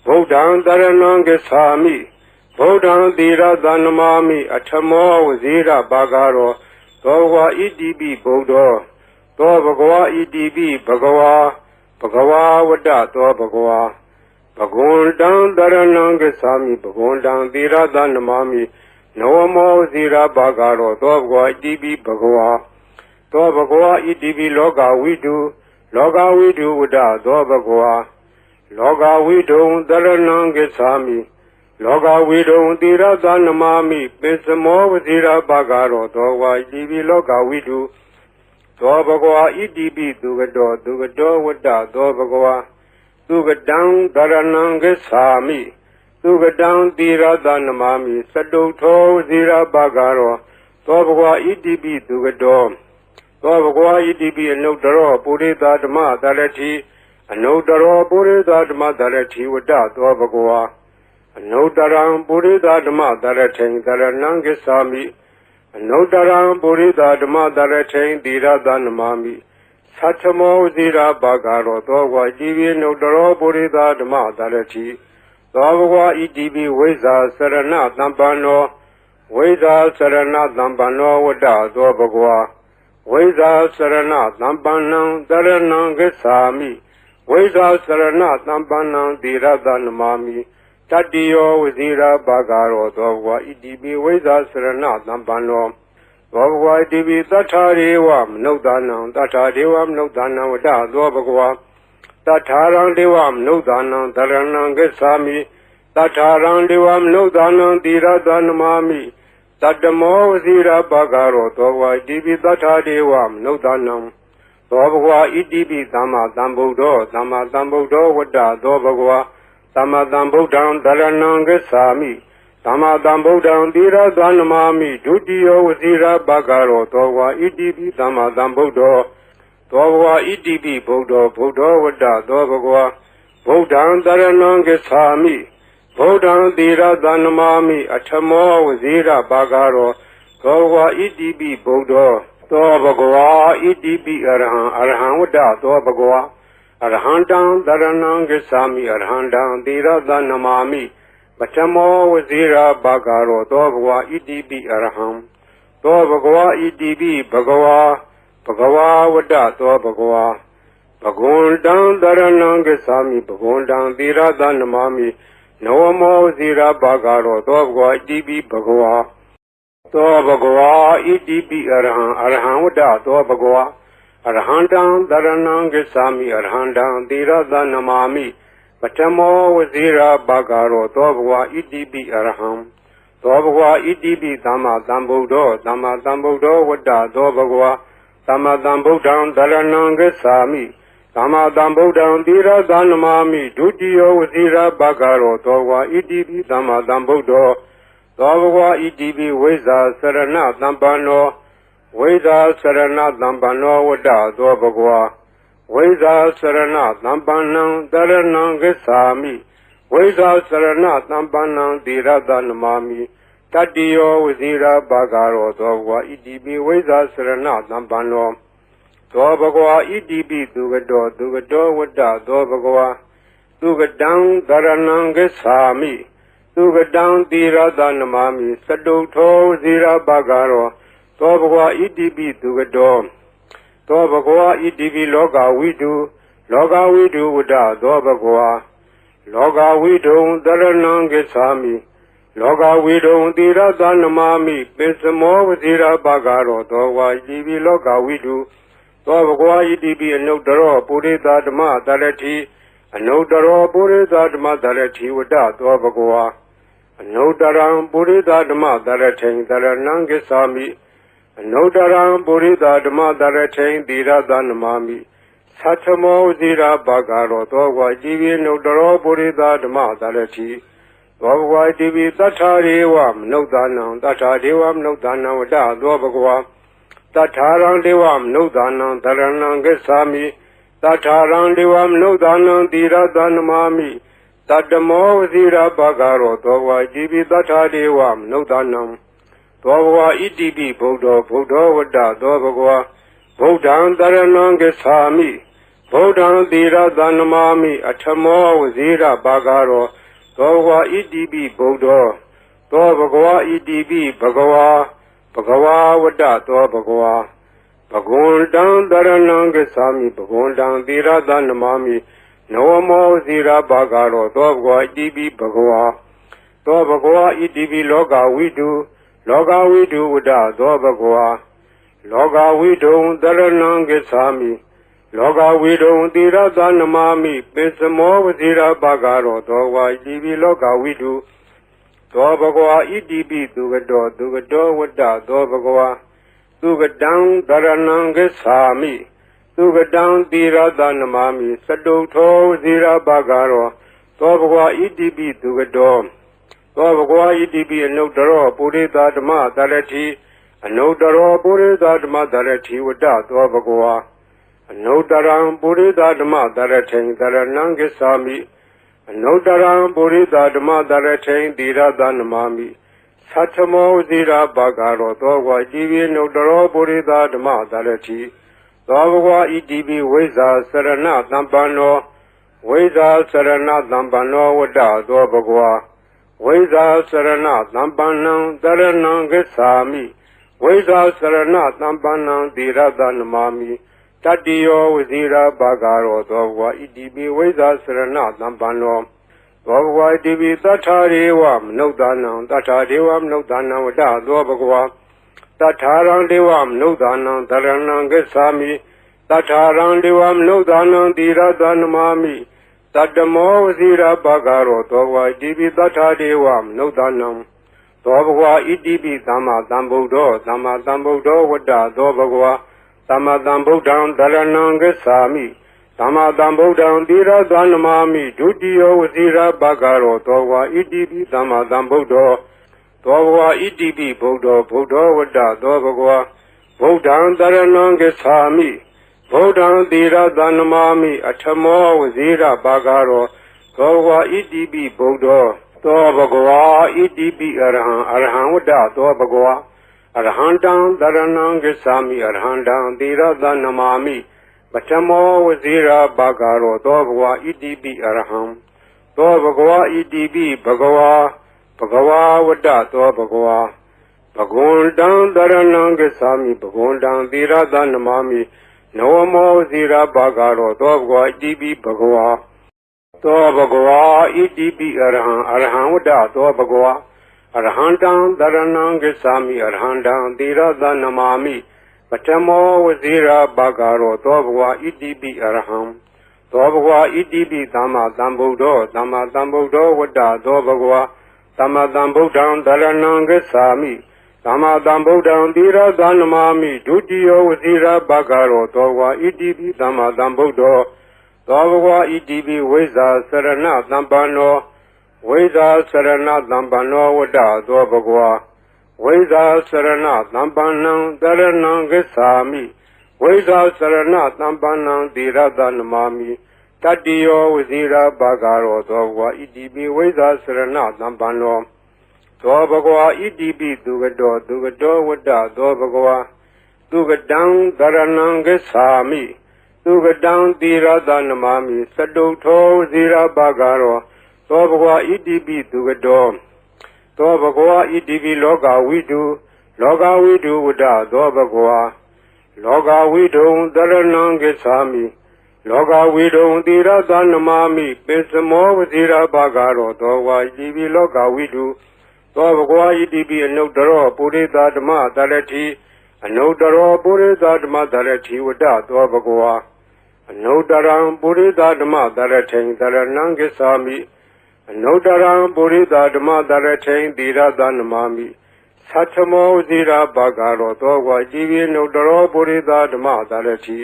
Buddham Dharanam Gesami Buddham Tirada Namami Atamo Zira Bhagaro Dwa Bhagwa Idibi Buddho Dwa Bhagwa Idibi Bhagwa Bhagwa Vada Dwa Bhagwa Bhagundam Dharanam Gesami Bhagundam Tirada Namami Nawamo Zira Bhagaro Dwa Bhagwa Idibi Bhagwa Dwa Bhagwa Idibi Loga Vidu Vada Dwa Bhagwa Loga Vidu Dharanam Gesami Loga Vidu Tirada Namami Pesamo Zira Bhagaro Dwa Bhagwa Idibi Loga Vidu Dwa Bhagwa Idibi Dugado Vada Dwa Bhagwa Dugadang Dharanam Gesami Dugadang Tirada Namami Saduto Zira Bhagaro Dwa Bhagwa Idibi Dugado Dwa Bhagwa Idibi Anudaro Purita Dhamma Dharati Anudaro Purita Dhamma Dharati Vada Dwa Bhagwa Anudaram Purita Dhamma Dharati Dharanam Gesami Anudaram Purita Dhamma Dharati Tirada Namami Satamo Zira Bhagaro Dwa Bhagwa Idibi Anudaro Purita Dhamma Dharati Dwa Bhagwa Idibi Vesa Sarana Dhampano Vesa Sarana Dhampano Vada Dwa Bhagwa Vesa Sarana Dhampanam Dharanam Gesami Vesa Sarana Dhampanam Tirada Namami Tatiyo Vasira Bhagaro Dwa Bhagwa Idibi Vesa Sarana Dhampano Dwa Bhagwa Idibi Tatharevam Nudanam Vada Dwa Bhagwa Tatharang Devam Nudanam Dharanam Gesami Tatharang Devam Nudanam Tirada Namami Tatamo Vasira Bhagaro Dwa Bhagwa Idibi Tatharevam Nudanam Dwa Bhagwa Idibi Dhamma Dhambuddho Vada Dwa Bhagwa Dhamma Dhambuddham Dharanam Gesami Dhamma Dhambuddham Tirada Namami Dutiyo Vasira Bhagaro Dwa Bhagwa Idibi Dhamma Dhambuddho Dwa Bhagwa Idibi Buddho Vada Dwa Bhagwa Buddham Dharanam Gesami Buddham Tirada Namami Atamo Vasira Bhagaro Dwa Bhagwa Idibi Buddho Dwa Bhagwa Idibi Araham Vada Dwa Bhagwa Arhandam Dharanam Gesami Arhandam Tirada Namami Atamo Vasira Bhagaro Dwa Bhagwa Idibi Araham Dwa Bhagwa Idibi Bhagwa Vada Dwa Bhagwa Bhagundam Dharanam Gesami Bhagundam Tirada Namami Nawamo Zira Bhagaro Dwa Bhagwa Idibi Bhagwa Dwa Bhagwa Idibi Araham Vada Dwa Bhagwa Arhandam Dharanam Gesami Arhandam Tirada Namami Atamo Vasira Bhagaro Dwa Bhagwa Idibi Araham Dwa Bhagwa Idibi Dhamma Dhambuddho Vada Dwa Bhagwa Dhamma Dhambuddham Dharanam Gesami Dhamma Dhambuddham Tirada Namami Dutiyo Vasira Bhagaro Dwa Bhagwa Idibi Dhamma Dhambuddho သောဘဂဝါဣတိပိဝိဇ္ဇာစရဏသံပန္နောဝိဇ္ဇာစရဏသံပန္နောဝတ္တသောဘဂဝါဝိဇ္ဇာစရဏသံပန္နံတရဏံဂစ္ဆာမိဝိဇ္ဇာစရဏသံပန္နံတိရတနမာမိတတ္တိယောဝဇိရာဘာဂရောသောဘဂဝါဣတိပိဝိဇ္ဇာစရဏသံပန္နောသောဘဂဝါဣတိပိသူကတောဝတ္တသောဘဂဝါသူကတံတရဏံဂစ္ဆာမိသူကတံတိရတနမာမိစတုထောဝဇိရာဘာဂရောသောဘဂဝါဣတိပိသူကတောသောဘဂဝါဣတိပိလောကဝိတုဝတ္တသောဘဂဝါလောကဝိတုံတရဏံဂစ္ဆာမိလောကဝိတုံတိရတနမာမိပိစမောဝဇိရာဘာဂရောသောဘဂဝါဣတိပိလောကဝိတုသောဘဂဝါဣတိပိအနုတ္တရောပုရိသဓမ္မတရတိအနုတ္တရောပုရိသဓမ္မတရတိဝတ္တသောဘဂဝါအနုတ္တရံပုရိသဓမ္မတရထိန်တရဏံဂစ္ဆာမိအနုတ္တရံပုရိသဓမ္မတရထိန်တိရတနမာမိသတ္ထမောဝဇိရာဘာဂရောသောဘဂဝါဣတိပိအနုတ္တရောပုရိသဓမ္မတရတိသောဘဂဝါဣတိပိသတ္ထာရေဝမနုဿာနံသတ္ထာဒေဝမနုဿာနံဝတ္တသောဘဂဝါတထာရံဒေဝမနုဿာနံတရဏံဂစ္ဆာမိတထာရံဒေဝမနုဿာနံတိရတနမာမိတတ္တမောဝဇိရာဘာဂရောသောဘဂဝါဣတိပိတထာဒေဝမနုဿာနံသောဘဂဝါဣတိပိဗုဒ္ဓောဝတ္တသောဘဂဝါဗုဒ္ဓံတရဏံဂစ္ဆာမိဗုဒ္ဓံတိရတနမာမိအထမောဝဇိရာဘာဂရောသောဘဂဝါဣတိပိဗုဒ္ဓောသောဘဂဝါဣတိပိဘဂဝါဝတ္တသောဘဂဝါဘဂဝန္တံတရဏံဂစ္ဆာမိဘဂဝန္တံတိရတနမာမိနဝမောဇိရာဘာဂရောသောဘဂဝါဣတိပိဘဂဝါသောဘဂဝါဣတိပိလောကဝိတုဝတ္တသောဘဂဝါလောကဝိတုံတရဏံဂစ္ဆာမိလောကဝိတုံတိရတနမာမိပိစမောဝဇိရာဘာဂရောသောဘဂဝါဣတိပိလောကဝိတုသောဘဂဝါဣတိပိသူကတောဝတ္တသောဘဂဝါသူကတံတရဏံဂစ္ဆာမိသူကတံတိရတနမာမိစတုထောဝဇိရာဘာဂရောသောဘဂဝါဣတိပိသူကတောသောဘဂဝါဣတိပိအနုတ္တရောပုရိသဓမ္မတရတိအနုတ္တရောပုရိသဓမ္မတရတိဝတ္တသောဘဂဝါအနုတ္တရံပုရိသဓမ္မတရထိန်တရဏံဂစ္ဆာမိအနုတ္တရံပုရိသဓမ္မတရထိန်တိရတနမာမိသတ္ထမောဝဇိရာဘာဂရောသောဘဂဝါဣတိပိအနုတ္တရောပုရိသဓမ္မတရတိသောဘဂဝါဣတိပိဝိဇ္ဇာစရဏသံပန္နောဝိဇ္ဇာစရဏသံပန္နောဝတ္တသောဘဂဝါဝိဇ္ဇာစရဏသံပန္နံတရဏံဂစ္ဆာမိဝိဇ္ဇာစရဏသံပန္နံတိရတနမာမိတတ္တိယောဝဇိရာဘာဂရောသောဘဂဝါဣတိပိဝိဇ္ဇာစရဏသံပန္နောသောဘဂဝါဣတိပိသတ္ထာရေဝမနုဿာနံသတ္ထာဒေဝမနုဿာနံဝတ္တသောဘဂဝါတထာရံဒေဝမနုဿာနံတရဏံဂစ္ဆာမိတထာရံဒေဝမနုဿာနံတိရတနမာမိတတ္တမောဝဇိရာဘာဂရောသောဘဂဝါဣတိပိတထာဒေဝမနုဿာနံသောဘဂဝါဣတိပိသမ္မာသမ္ဗုဒ္ဓောဝတ္တသောဘဂဝါသမ္မာသမ္ဗုဒ္ဓံတရဏံဂစ္ဆာမိသမ္မာသမ္ဗုဒ္ဓံတိရတနမာမိဒုတိယောဝဇိရာဘာဂရောသောဘဂဝါဣတိပိသမ္မာသမ္ဗုဒ္ဓောသောဘဂဝါဣတိပိဗုဒ္ဓောဝတ္တသောဘဂဝါဗုဒ္ဓံတရဏံဂစ္ဆာမိဗုဒ္ဓံတိရတနမာမိအထမောဝဇိရာဘာဂရောသောဘဂဝါဣတိပိဗုဒ္ဓောသောဘဂဝါဣတိပိအရဟံဝတ္တသောဘဂဝါအရဟံတံတရဏံဂစ္ဆာမိအရဟံတံတိရတနမာမိပထမောဝဇိရာဘာဂရောသောဘဂဝါဣတိပိအရဟံသောဘဂဝါဣတိပိဘဂဝါဝတ္တသောဘဂဝါဘဂဝန္တံတရဏံဂစ္ဆာမိဘဂဝန္တံတိရတနမာမိနဝမောဝဇိရာဘာဂရောသောဘဂဝါဣတိပိဘဂဝါသောဘဂဝါဣတိပိအရဟံဝတ္တသောဘဂဝါအရဟံတံတရဏံဂစ္ဆာမိအရဟံတံတိရတနမာမိပထမောဝဇိရာဘာဂရောသောဘဂဝါဣတိပိအရဟံသောဘဂဝါဣတိပိသမ္မာသမ္ဗုဒ္ဓောဝတ္တသောဘဂဝါသမ္မာသမ္ဗုဒ္ဓံတရဏံဂစ္ဆာမိသမ္မာသမ္ဗုဒ္ဓံတိရတနမာမိဒုတိယောဝဇိရာဘာဂရောသောဘဂဝါဣတိပိသမ္မာသမ္ဗုဒ္ဓောသောဘဂဝါဣတိပိဝိဇ္ဇာစရဏသံပန္နောဝ ဝိဇာစရဏသံပန္နောဝတ္တသောဘဂဝါဝိဇာစရဏသံပန္နံတရဏံဂစ္ဆာမိဝိဇာစရဏသံပန္နံသီရတနမာမိတတ္တိယောဝဇိရာဘာဂရောသောဘဂဝါဣတိပိဝိဇာစရဏသံပန္နောသောဘဂဝါဣတိပိသူကတောဝတ္တသောဘဂဝါသူကတံတရဏံဂစ္ဆာမိသူကတံသီရတနမာမိသတုထောဝဇိရာဘာဂရောသောဘဂဝါဣတိပိသူကတောသောဘဂဝါဣတိပိလောကဝိတုဝတ္တသောဘဂဝါလောကဝိတုံတရဏံဂစ္ဆာမိလောကဝိတုံသီရသနမာမိပိစမောဝဇိရာဘာဂရောသောဝါဣတိပိလောကဝိတုသောဘဂဝါဣတိပိအနုတ္တရောပုရိသဓမ္မတရတိအနုတ္တရောပုရိသဓမ္မတရတိဝတ္တသောဘဂဝါအနုတ္တရံပုရိသဓမ္မတရထိန်တရဏံဂစ္ဆာမိအနုတ္တရံပုရိသဓမ္မတရထိန်သီရသနမာမိသတ္ထမောဝဇိရာဘာဂရောသောဝါဣတိပိအနုတ္တရောပုရိသဓမ္မတရတိ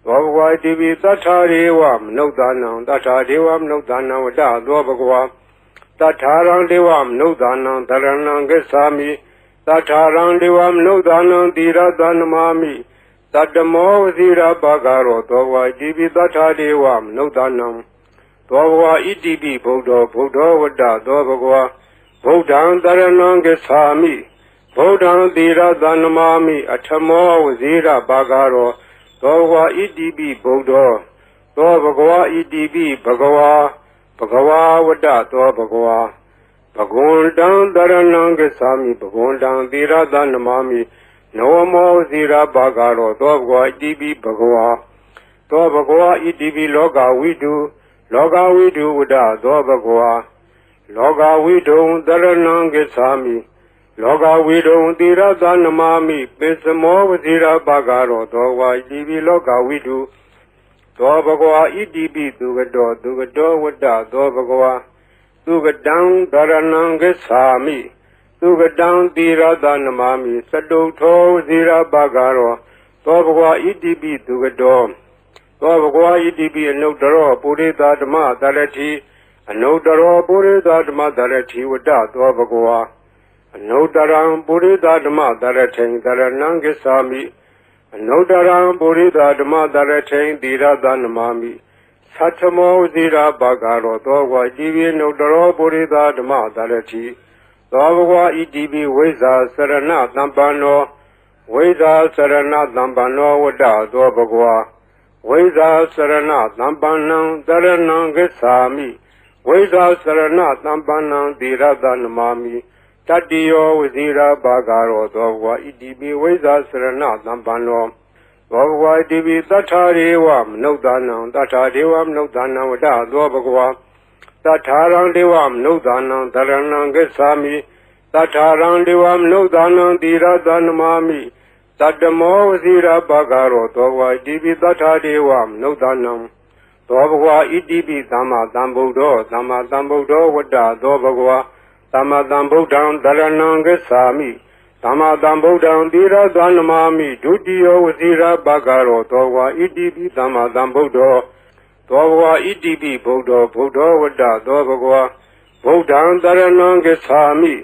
သောဘဂဝါဣတိပိသတ္ထာရေဝမနုဿာနံတတ္ထာဒေဝမနုဿာနံဝတ္တသောဘဂဝါတတ္ထာရံဒေဝမနုဿာနံတရဏံဂစ္ဆာမိတတ္ထာရံဒေဝမနုဿာနံသီရသနမာမိတတ္တမောဝဇိရာဘာဂရောသောဝါဣတိပိတတ္ထာဒေဝမနုဿာနံသောဘဂဝါဣတိပိဗုဒ္ဓောဝတ္တသောဘဂဝါဗုဒ္ဓံတရဏံဂစ္ဆာမိဗုဒ္ဓံသီရသနမာမိအထမောဝဇိရာဘာဂရောသောဘဂဝါဣတိပိဗုဒ္ဓောသောဘဂဝါဣတိပိဘဂဝါဝတ္တသောဘဂဝါဘဂဝန္တံတရဏံဂစ္ဆာမိဘဂဝန္တံသီရသနမာမိနောမောဇိရာဘာဂရောသောဘဂဝါဣတိပိဘဂဝါသောဘဂဝါဣတိပိလောကဝိတုဝတ္တသောဘဂဝါလောကဝိတုံတရဏံဂစ္ဆာမိလောကဝိတုံသီရသနမာမိပိစမောဝဇိရာဘာဂရောသောဝါဣတိပိလောကဝိတုသောဘဂဝါဣတိပိသူကတောဝတ္တသောဘဂဝါသူကတံတရဏံဂစ္ဆာမိသူကတံသီရသနမာမိသတုထောဝဇိရာဘာဂရောသောဘဂဝါဣတိပိသူကတောသောဘဂဝါဣတိပိအနုတ္တရောပုရိသဓမ္မတရတိအနုတ္တရောပုရိသဓမ္မတရတိဝတ္တသောဘဂဝါအနုတ္တရံပုရိသဓမ္မတရထိန်တရဏံဂစ္ဆာမိအနုတ္တရံပုရိသဓမ္မတရထိန်သီရသနမာမိသတ္ထမောဝဇိရာဘာဂရောသောဝါဣတိပိအနုတ္တရောပုရိသဓမ္မတရတိသောဘဂဝါဣတိပိဝိဇာစရဏသံပန္နောဝိဇာစရဏသံပန္နောဝတ္တသောဘဂဝါဝိဇာစရဏသံပန္နံတရဏံဂစ္ဆာမိဝိဇာစရဏသံပန္နံသီရသနမာမိတတ္တိယောဝဇိရာဘာဂရောသောဘဂဝါဣတိပိဝိဇာစရဏသံပန္နောသောဘဂဝါဣတိပိတတ္ထာရေဝမနုဿာနံတတ္ထာဒေဝမနုဿာနံဝတ္တသောဘဂဝါတတ္ထာရံဒေဝမနုဿာနံတရဏံဂစ္ဆာမိတတ္ထာရံဒေဝမနုဿာနံသီရသနမာမိတတ္တမောဝဇိရာဘာဂရောသောဘဂဝါဣတိပိတတ္ထာဒေဝမနုဿာနံသောဘဂဝါဣတိပိသမ္မာသမ္ဗုဒ္ဓောဝတ္တသောဘဂဝါသမ္မာသမ္ဗုဒ္ဓံတရဏံဂစ္ဆာမိသမ္မာသမ္ဗုဒ္ဓံသီရသနမာမိဒုတိယောဝဇိရာဘာဂရောသောဘဂဝါဣတိပိသမ္မာသမ္ဗုဒ္ဓောသောဘဂဝါဣတိပိဗုဒ္ဓောဝတ္တသောဘဂဝါဗုဒ္ဓံတရဏံဂစ္ဆာမိ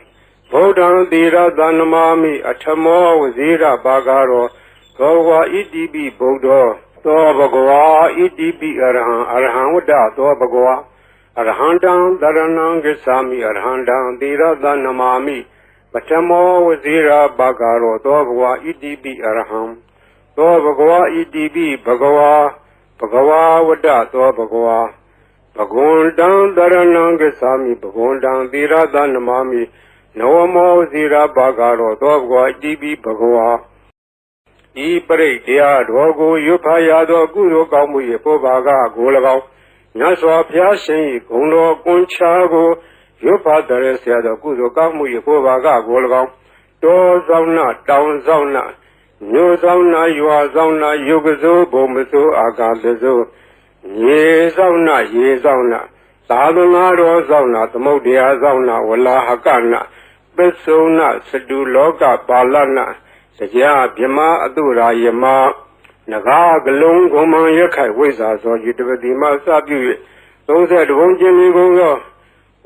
ဗုဒ္ဓံသီရသနမာမိအထမောဝဇိရာဘာဂရောသောဘဂဝါဣတိပိဗုဒ္ဓောသောဘဂဝါဣတိပိအရဟံဝတ္တသောဘဂဝါအရဟံတံတရဏံဂစ္ဆာမိအရဟံတံသီရသနမာမိပထမောဝဇိရာဘာဂရောသောဘဂဝါဣတိပိအရဟံသောဘဂဝါဣတိပိဘဂဝါဝတ္တသောဘဂဝါဘဂဝန္တံတရဏံဂစ္ဆာမိဘဂဝန္တံသီရသနမာမိနောမောဝဇိရာဘာဂရောသောဘဂဝါဣတိပိဘဂဝါဤပရိတ်တရားတော်ကိုရွတ်ဖတ်ရသောကုသိုလ်ကောင်းမှု၏ပုဗ္ဗာကကို၎င်းမြတ်စွာဘုရားရှင်၏ဂုဏ်တော်ကွန်ချာကိုရွတ်ဖတ်တဲ့ဆရာတော်ကုသိုလ်ကောင်းမှု၏ပုဗ္ဗာကကို၎င်းတောဆောင်နာတောင်ဆောင်နာမြို့ဆောင်နာရွာဆောင်နာယုတ်ကစိုးဘုံမစိုးအာကာသစိုးရေဆောင်နာရေဆောင်နာသာသနာတော်ဆောင်နာသမုဒ္ဒရာဆောင်နာဝလာဟကနာပစ္စုနာစတုလောကပါဠနာတရားဗြမအတုရာယမနဂါကလုံးကုံမံရခိုင်ဝိဇာသောယတပတိမစပြု၍32ဘုံကျင်းလေးကုန်သော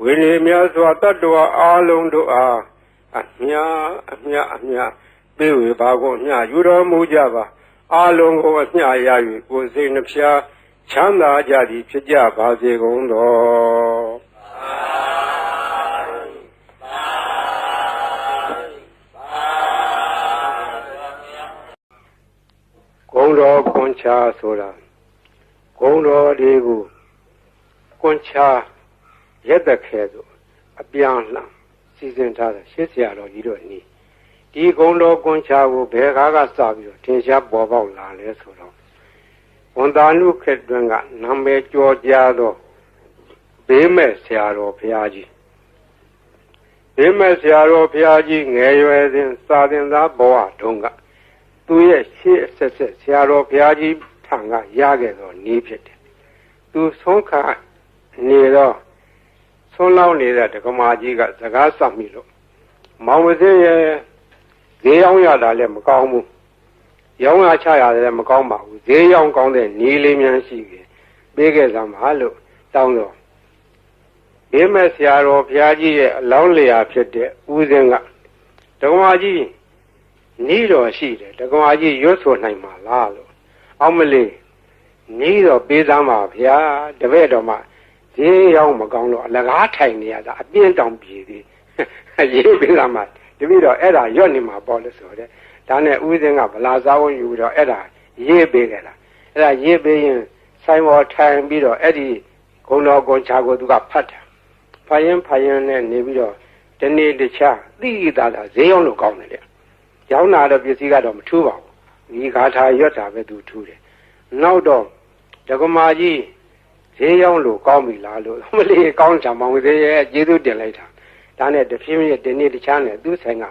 ဝ ဝိနည်းများစွာတတ္တဝါအားလုံးတို့အားအမြပေးဝေပါကုန်အမြယူတော်မူကြပါအားလုံးကိုအမြရ၍ကိုယ်စိတ်နှဖျားချမ်းသာကြသည်ဖြစ်ကြပါစေကုန်တော်ဂုံတော်ကွန်ချာဆိုတာဂုံတော်တွေကိုကွန်ချာရက်သက်ခဲဆိုအပြန်လှန်စီစဉ်ထားတဲ့ရှေ့ဆရာတော်ကြီးတို့နီးဒီဂုံတော်ကွန်ချာကိုဘယ်ကားကစပြီးတော့ထင်ရှားပေါ်ပေါက်လာလဲဆိုတော့ဝန်တာနုခေတ်တွင်ကနာမည်ကျော်ကြားသောဘေးမဲ့ဆရာတော်ဘုရားကြီးဘေးမဲ့ဆရာတော်ဘုရားကြီးငယ်ရွယ်စဉ်စာသင်သားဘဝတုန်းကသူရဲ့ရှေ့ဆက်ဆရာတော်ဘုရားကြီးထံကရခဲ့သောနည်းဖြစ်တယ်သူဆုံးခါနေတော့ဆုံးလောင်းနေတဲ့ဒကမာကြီးကစကားဆက်မိလို့မောင်ဝစင်းရဲ့ဈေးရောက်ရတာလည်းမကောင်းဘူးရောင်းရချရတယ်လည်းမကောင်းပါဘူးဈေးရောက်ကောင်းတဲ့နည်းလေးများရှိတယ်ပေးခဲ့စမ်းပါလို့တောင်းတော့ဘေးမဲ့ဆရာတော်ဘုရားကြီးရဲ့အလောင်းလျာဖြစ်တဲ့ဦးစင်းကဒကမာကြီးနီးတော်ရှိတယ်ဒကမာကြီးရွတ်ဆိုနိုင်မှာလားလို့အောင်မလေးနီးတော်ပေးစမ်းပါဗျာတပည့်တော်မှာဈေးရောက်မကောင်းတော့အလကားထိုင်နေရတာအပြင်းတောင်ပြေသေးရေးပေးစမ်းပါတပည့်တော်အဲ့ဒါရွတ်နေမှာပေါ့လို့ဆိုတဲ့ဒါနဲ့ဦးစင်းကဗလာစားဝန်းယူတော့အဲ့ဒါရေးပေးခဲ့တာအဲ့ဒါရေးပေးရင်ဆိုင်ပေါ်ထိုင်ပြီးတော့အဲ့ဒီဂုံတော်ကွန်ချာကိုသူကဖတ်တယ်ဖတ်ရင်နဲ့နေပြီးတော့ဒီနေ့တခြားသိတာဈေးရောက်လို့ကောင်းတယ်လေရောင်းတာတော့ပစ္စည်းကတော့မထူးပါဘူးဒီဂါထာရွတ်တာပဲသူထူးတယ်နောက်တော့ဒကမာကြီးဈေးရောက်လို့ကောင်းပြီလားလို့မလေးကောင်းချာမောင်သေးရဲ့ကျေးဇူးတင်လိုက်တာဒါနဲ့တဖြည်းဖြည်းဒီနေ့တခြားနဲ့သူ့ဆိုင်က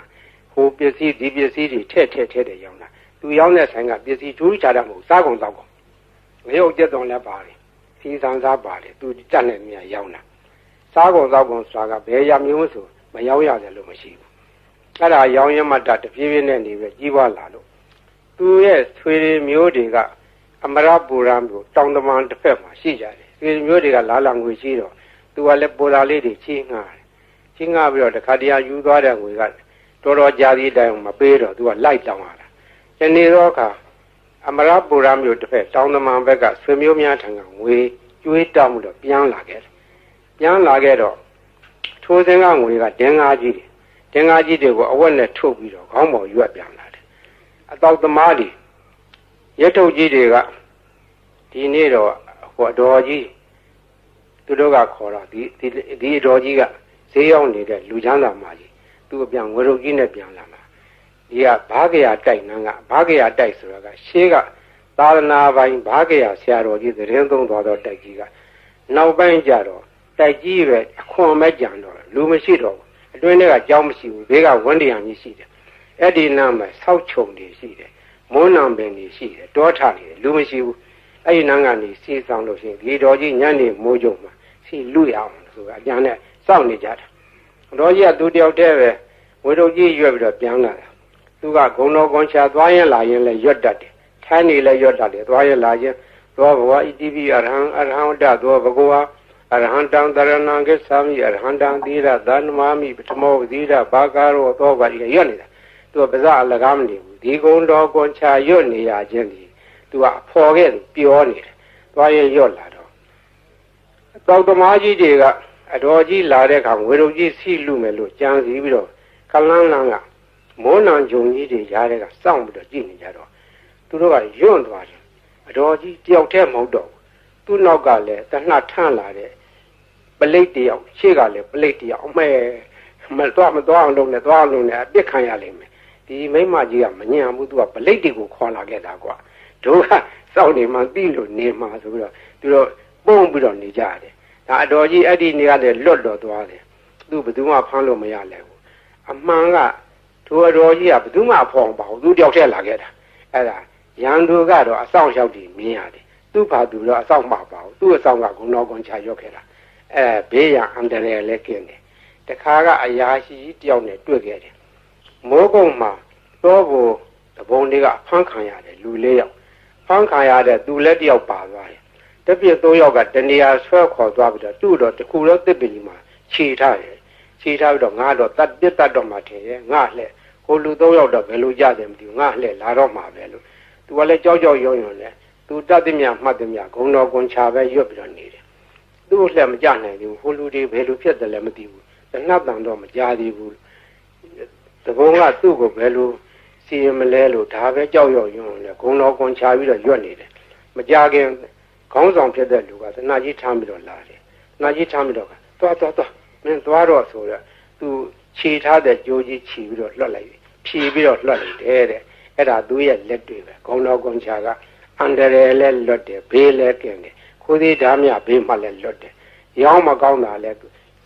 ဟိုပစ္စည်းဒီပစ္စည်းတွေထည့်တယ်ရောင်းတာသူရောင်းတဲ့ဆိုင်ကပစ္စည်းထူးခြားတာမဟုတ်စားကုန်တော့ကုန်ငရုတ်ကျက်တော်လည်းပါတယ်စီဆန်းစားပါတယ်သူကြက်နဲ့မြတ်ရောင်းတာစားကုန်တော့ကုန်ဆိုတာကဘယ်ရမျိုးဆိုမရောင်းရတယ်လို့မရှိဘူးအဲ့ဒါရောင်းရမှတဖြည်းဖြည်းနဲ့နေပဲကြီးပွားလာလို့သူရဲ့ဆွေမျိုးတွေကအမရပူရံမျိုးတောင်တမန်တစ်ဖက်မှာရှိကြတယ်ဆွေမျိုးတွေကလာလာငွေရှိတော့သူကလည်းပူရာလေးတွေချင်းငှားတယ်ချင်းငှားပြီးတော့တခါတည်းယူသွားတဲ့ငွေကတော်တော်ကြာသည့်တိုင်မပေးတော့သူကလိုက်တောင်းရတာဒီနေ့တော့အခါအမရပူရံမျိုးတစ်ဖက်တောင်တမန်ဘက်ကဆွေမျိုးများထံကငွေကျွေးတောင်းပြီးတော့ပြန်လာခဲ့တယ်ပြန်လာခဲ့တော့ထိုးစင်းကငွေကဒင်္ဂါကြီးတွေဒင်္ဂါကြီးတွေကိုအဝက်နဲ့ထုတ်ပြီးတော့ခေါင်းပေါ်ရွက်ပြန်လာတယ်အတောက်သမားတွေရဲထုတ်ကြီးတွေကဒီနေ့တော့ဟိုအတော်ကြီးသူတို့ကခေါ်တော့ဒီအတော်ကြီးကဈေးရောက်နေတဲ့လူချမ်းသာမကြီးသူ့အပြန်ငွေရုပ်ကြီးနဲ့ပြန်လာမှာဒီကဘာကရာတိုက်နန်းကဘာကရာတိုက်ဆိုတာကရှေးကသာသနာပိုင်ဘာကရာဆရာတော်ကြီးသတင်းသုံးသွားတော့တိုက်ကြီးကနောက်ပိုင်းကျတော့တိုက်ကြီးပဲအခွန်မဲ့ကြံတော့လူမရှိတော့ဘူးအတွင်းထဲကကြောင်းမရှိဘူးဘေးကဝန်းတရားကြီးရှိတယ်အဲ့ဒီနားမှာဆောက်ချုံတွေရှိတယ်မွန်းနံပင်တွေရှိတယ်တောထနေတယ်လူမရှိဘူးအဲ့ဒီနားကနေစီဆောင်လို့ရှိရင်ဒီတော်ကြီးညနေမိုးကြုံမှာစီလူရအောင်ဆိုတာအကြံနဲ့စောင့်နေကြတာတော်ကြီးကသူတယောက်တည်းပဲဝေတော်ကြီးရွက်ပြီးတော့ပြန်လာတာသူကဂုံတော်ကွန်ချာသွားရင်လာရင်လည်းရွတ်တတ်တယ်ထိုင်းနေလည်းရွတ်တတ်တယ်သွားရင်လာရင်သောဘဝဣတိပိအရဟံဝတ္တသောဘဂဝါအရဟံတံတရဏံကိသာမိအရဟံတံသီရသန္မာမိပထမောသီရဘာကာရောသောကကြီးရွတ်နေတာသူကပါးစပ်အလကားမနေဘူးဒီဂုံတော်ကွန်ချာရွတ်နေရခြင်းဒီသူကအဖော်ခဲ့ပြောနေတယ်သွားရင်ရွတ်လာတော့တောက်သမားကြီးတွေကအတော်ကြီးလာတဲ့အခါငွေတော်ကြီးစီလူမယ်လို့ကြံစီပြီးတော့ခလန်းလန်းကမိုးနံဂျုံကြီးတွေရားတဲ့ကစောင့်ပြီးတော့ကြည့်နေကြတော့သူတို့ကယွန့်သွားတယ်အတော်ကြီးတယောက်တည်းမဟုတ်တော့သူ့နောက်ကလည်းတနှထန့်လာတဲ့ပလိတ်တယောက်ရှေ့ကလည်းပလိတ်တယောက်အမဲမသွားအောင်လုပ်နေသွားအောင်လုပ်နေအပြစ်ခံရလိမ့်မယ်ဒီမိမကြီးကမညံဘူးသူကပလိတ်တွေကိုခေါ်လာခဲ့တာကွာတို့ကစောင့်နေမှသိလို့နေမှဆိုပြီးတော့သူတို့ပုံပြီးတော့နေကြတယ်ဒါအတော်ကြီးအဲ့ဒီနေရာလည်းလွတ်တော်သွားတယ်သူဘယ်သူမှဖမ်းလို့မရလဲဘူးအမှန်ကထိုအတော်ကြီးကဘယ်သူမှဖော်ပါဘူးသူတယောက်တည်းလာခဲ့တာအဲ့ဒါရန်သူကတော့အဆောင်ရောက်ပြီးမြင်ရတယ်သူ့ဘာသူတော့အဆောင်မှာပါဘူးသူ့အဆောင်ကဂုဏတော်ကွန်ချရွတ်ခဲ့တာဘေးရန်အန္တရာယ်လည်းကျင်းတယ်တခါကအရာရှိတယောက်နဲ့တွေ့ခဲ့တယ်မိုးကုတ်မှာတော့ဘုံတဘုံလေးကဖမ်းခံရတယ်လူ၄ယောက်ဖမ်းခံရတဲ့သူလည်းတယောက်ပါသွားတယ်တပြည့်၃ယောက်ကတနေရာဆွဲခေါ်သွားပြီးတော့သူ့တော့တခုတော့တစ်ပင်ကြီးမှာ ခြေထားတယ်ခြေထားပြီးတော့ငါတော့တတ်ပြတ်တတ်တော့မှထင်ရဲ့ငါလှဲ့ဟိုလူ၃ယောက်တော့ဘယ်လိုကြတယ်မသိဘူးငါလှဲ့လာတော့မှာပဲလို့သူကလည်းကြောက်ကြောက်ရွံ့ရွံ့လဲသူတတ်သည်မြမှတ်သည်မြဂုံတော်ကွန်ချပဲရွတ်ပြီးတော့နေတယ်သူ့လှဲ့မကြနိုင်ဘူးဟိုလူတွေဘယ်လိုဖြစ်တယ်လဲမသိဘူးတဏှတ်တန်တော့မကြသေးဘူးတဘုံကသူ့ကိုဘယ်လိုစီရင်မလဲလို့ဒါပဲကြောက်ရွံ့ရွံ့လဲဂုံတော်ကွန်ချပြီးတော့ရွတ်နေတယ်မကြခင်ခေါင်းဆောင်ဖြစ်တဲ့လူကသနာကြီးထမ်းပြီးတော့လာတယ်သနာကြီးထမ်းပြီးတော့သွားမင်းသွားတော့ဆိုတော့သူခြေထားတဲ့ကြိုးကြီးခြီးပြီးတော့လွတ်လိုက်ဖြီးပြီးတော့လွတ်လိုက်တယ်တဲ့အဲ့ဒါသူရဲ့လက်တွေပဲဂုံတော်ကွန်ချာကအန္တရာယ်လဲလွတ်တယ်ဘေးလဲကင်းတယ်ခိုးသေးဓာမြဘေးမှလည်းလွတ်တယ်ရောင်းမကောင်းတာလဲ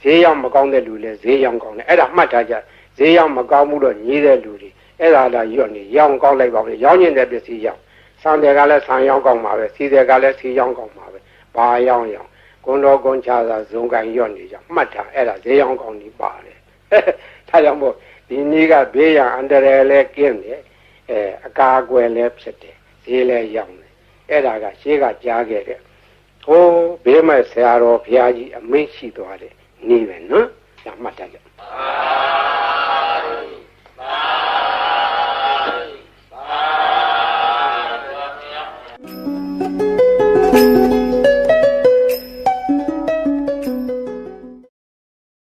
ဈေးရောက်မကောင်းတဲ့လူလဲဈေးရောက်ကောင်းတယ်အဲ့ဒါမှတ်ထားကြဈေးရောက်မကောင်းမှုတော့ညီးတဲ့လူတွေအဲ့ဒါလာရွတ်နေရောင်းကောင်းလိုက်ပါပဲရောင်းကျင်တဲ့ပစ္စည်းရောင်းဆန်တယ်ကလည်းဆန်ရောင်းကောင်းပါပဲစီတယ်ကလည်းစီရောင်းကောင်းပါပဲဘာရောင်းဂုံတော်ကွန်ချာသာဇုံကန်ရွတ်နေကြမှတ်ထားအဲ့ဒါဈေးရောင်းကောင်းကြီးပါတယ်ဒါကြောင့်မို့ဒီနေ့ကဘေးရန်အန္တရာယ်လဲကင်းတယ်အကာအကွယ်လဲဖြစ်တယ်ဈေးလဲရောင်းတယ်အဲ့ဒါကရှေးကကြားခဲ့တဲ့ဟိုးဘေးမဲ့ဆရာတော်ဘုရားကြီးအမိန့်ရှိသွားတယ်နေပဲနော်ဒါမှတ်ထားကြ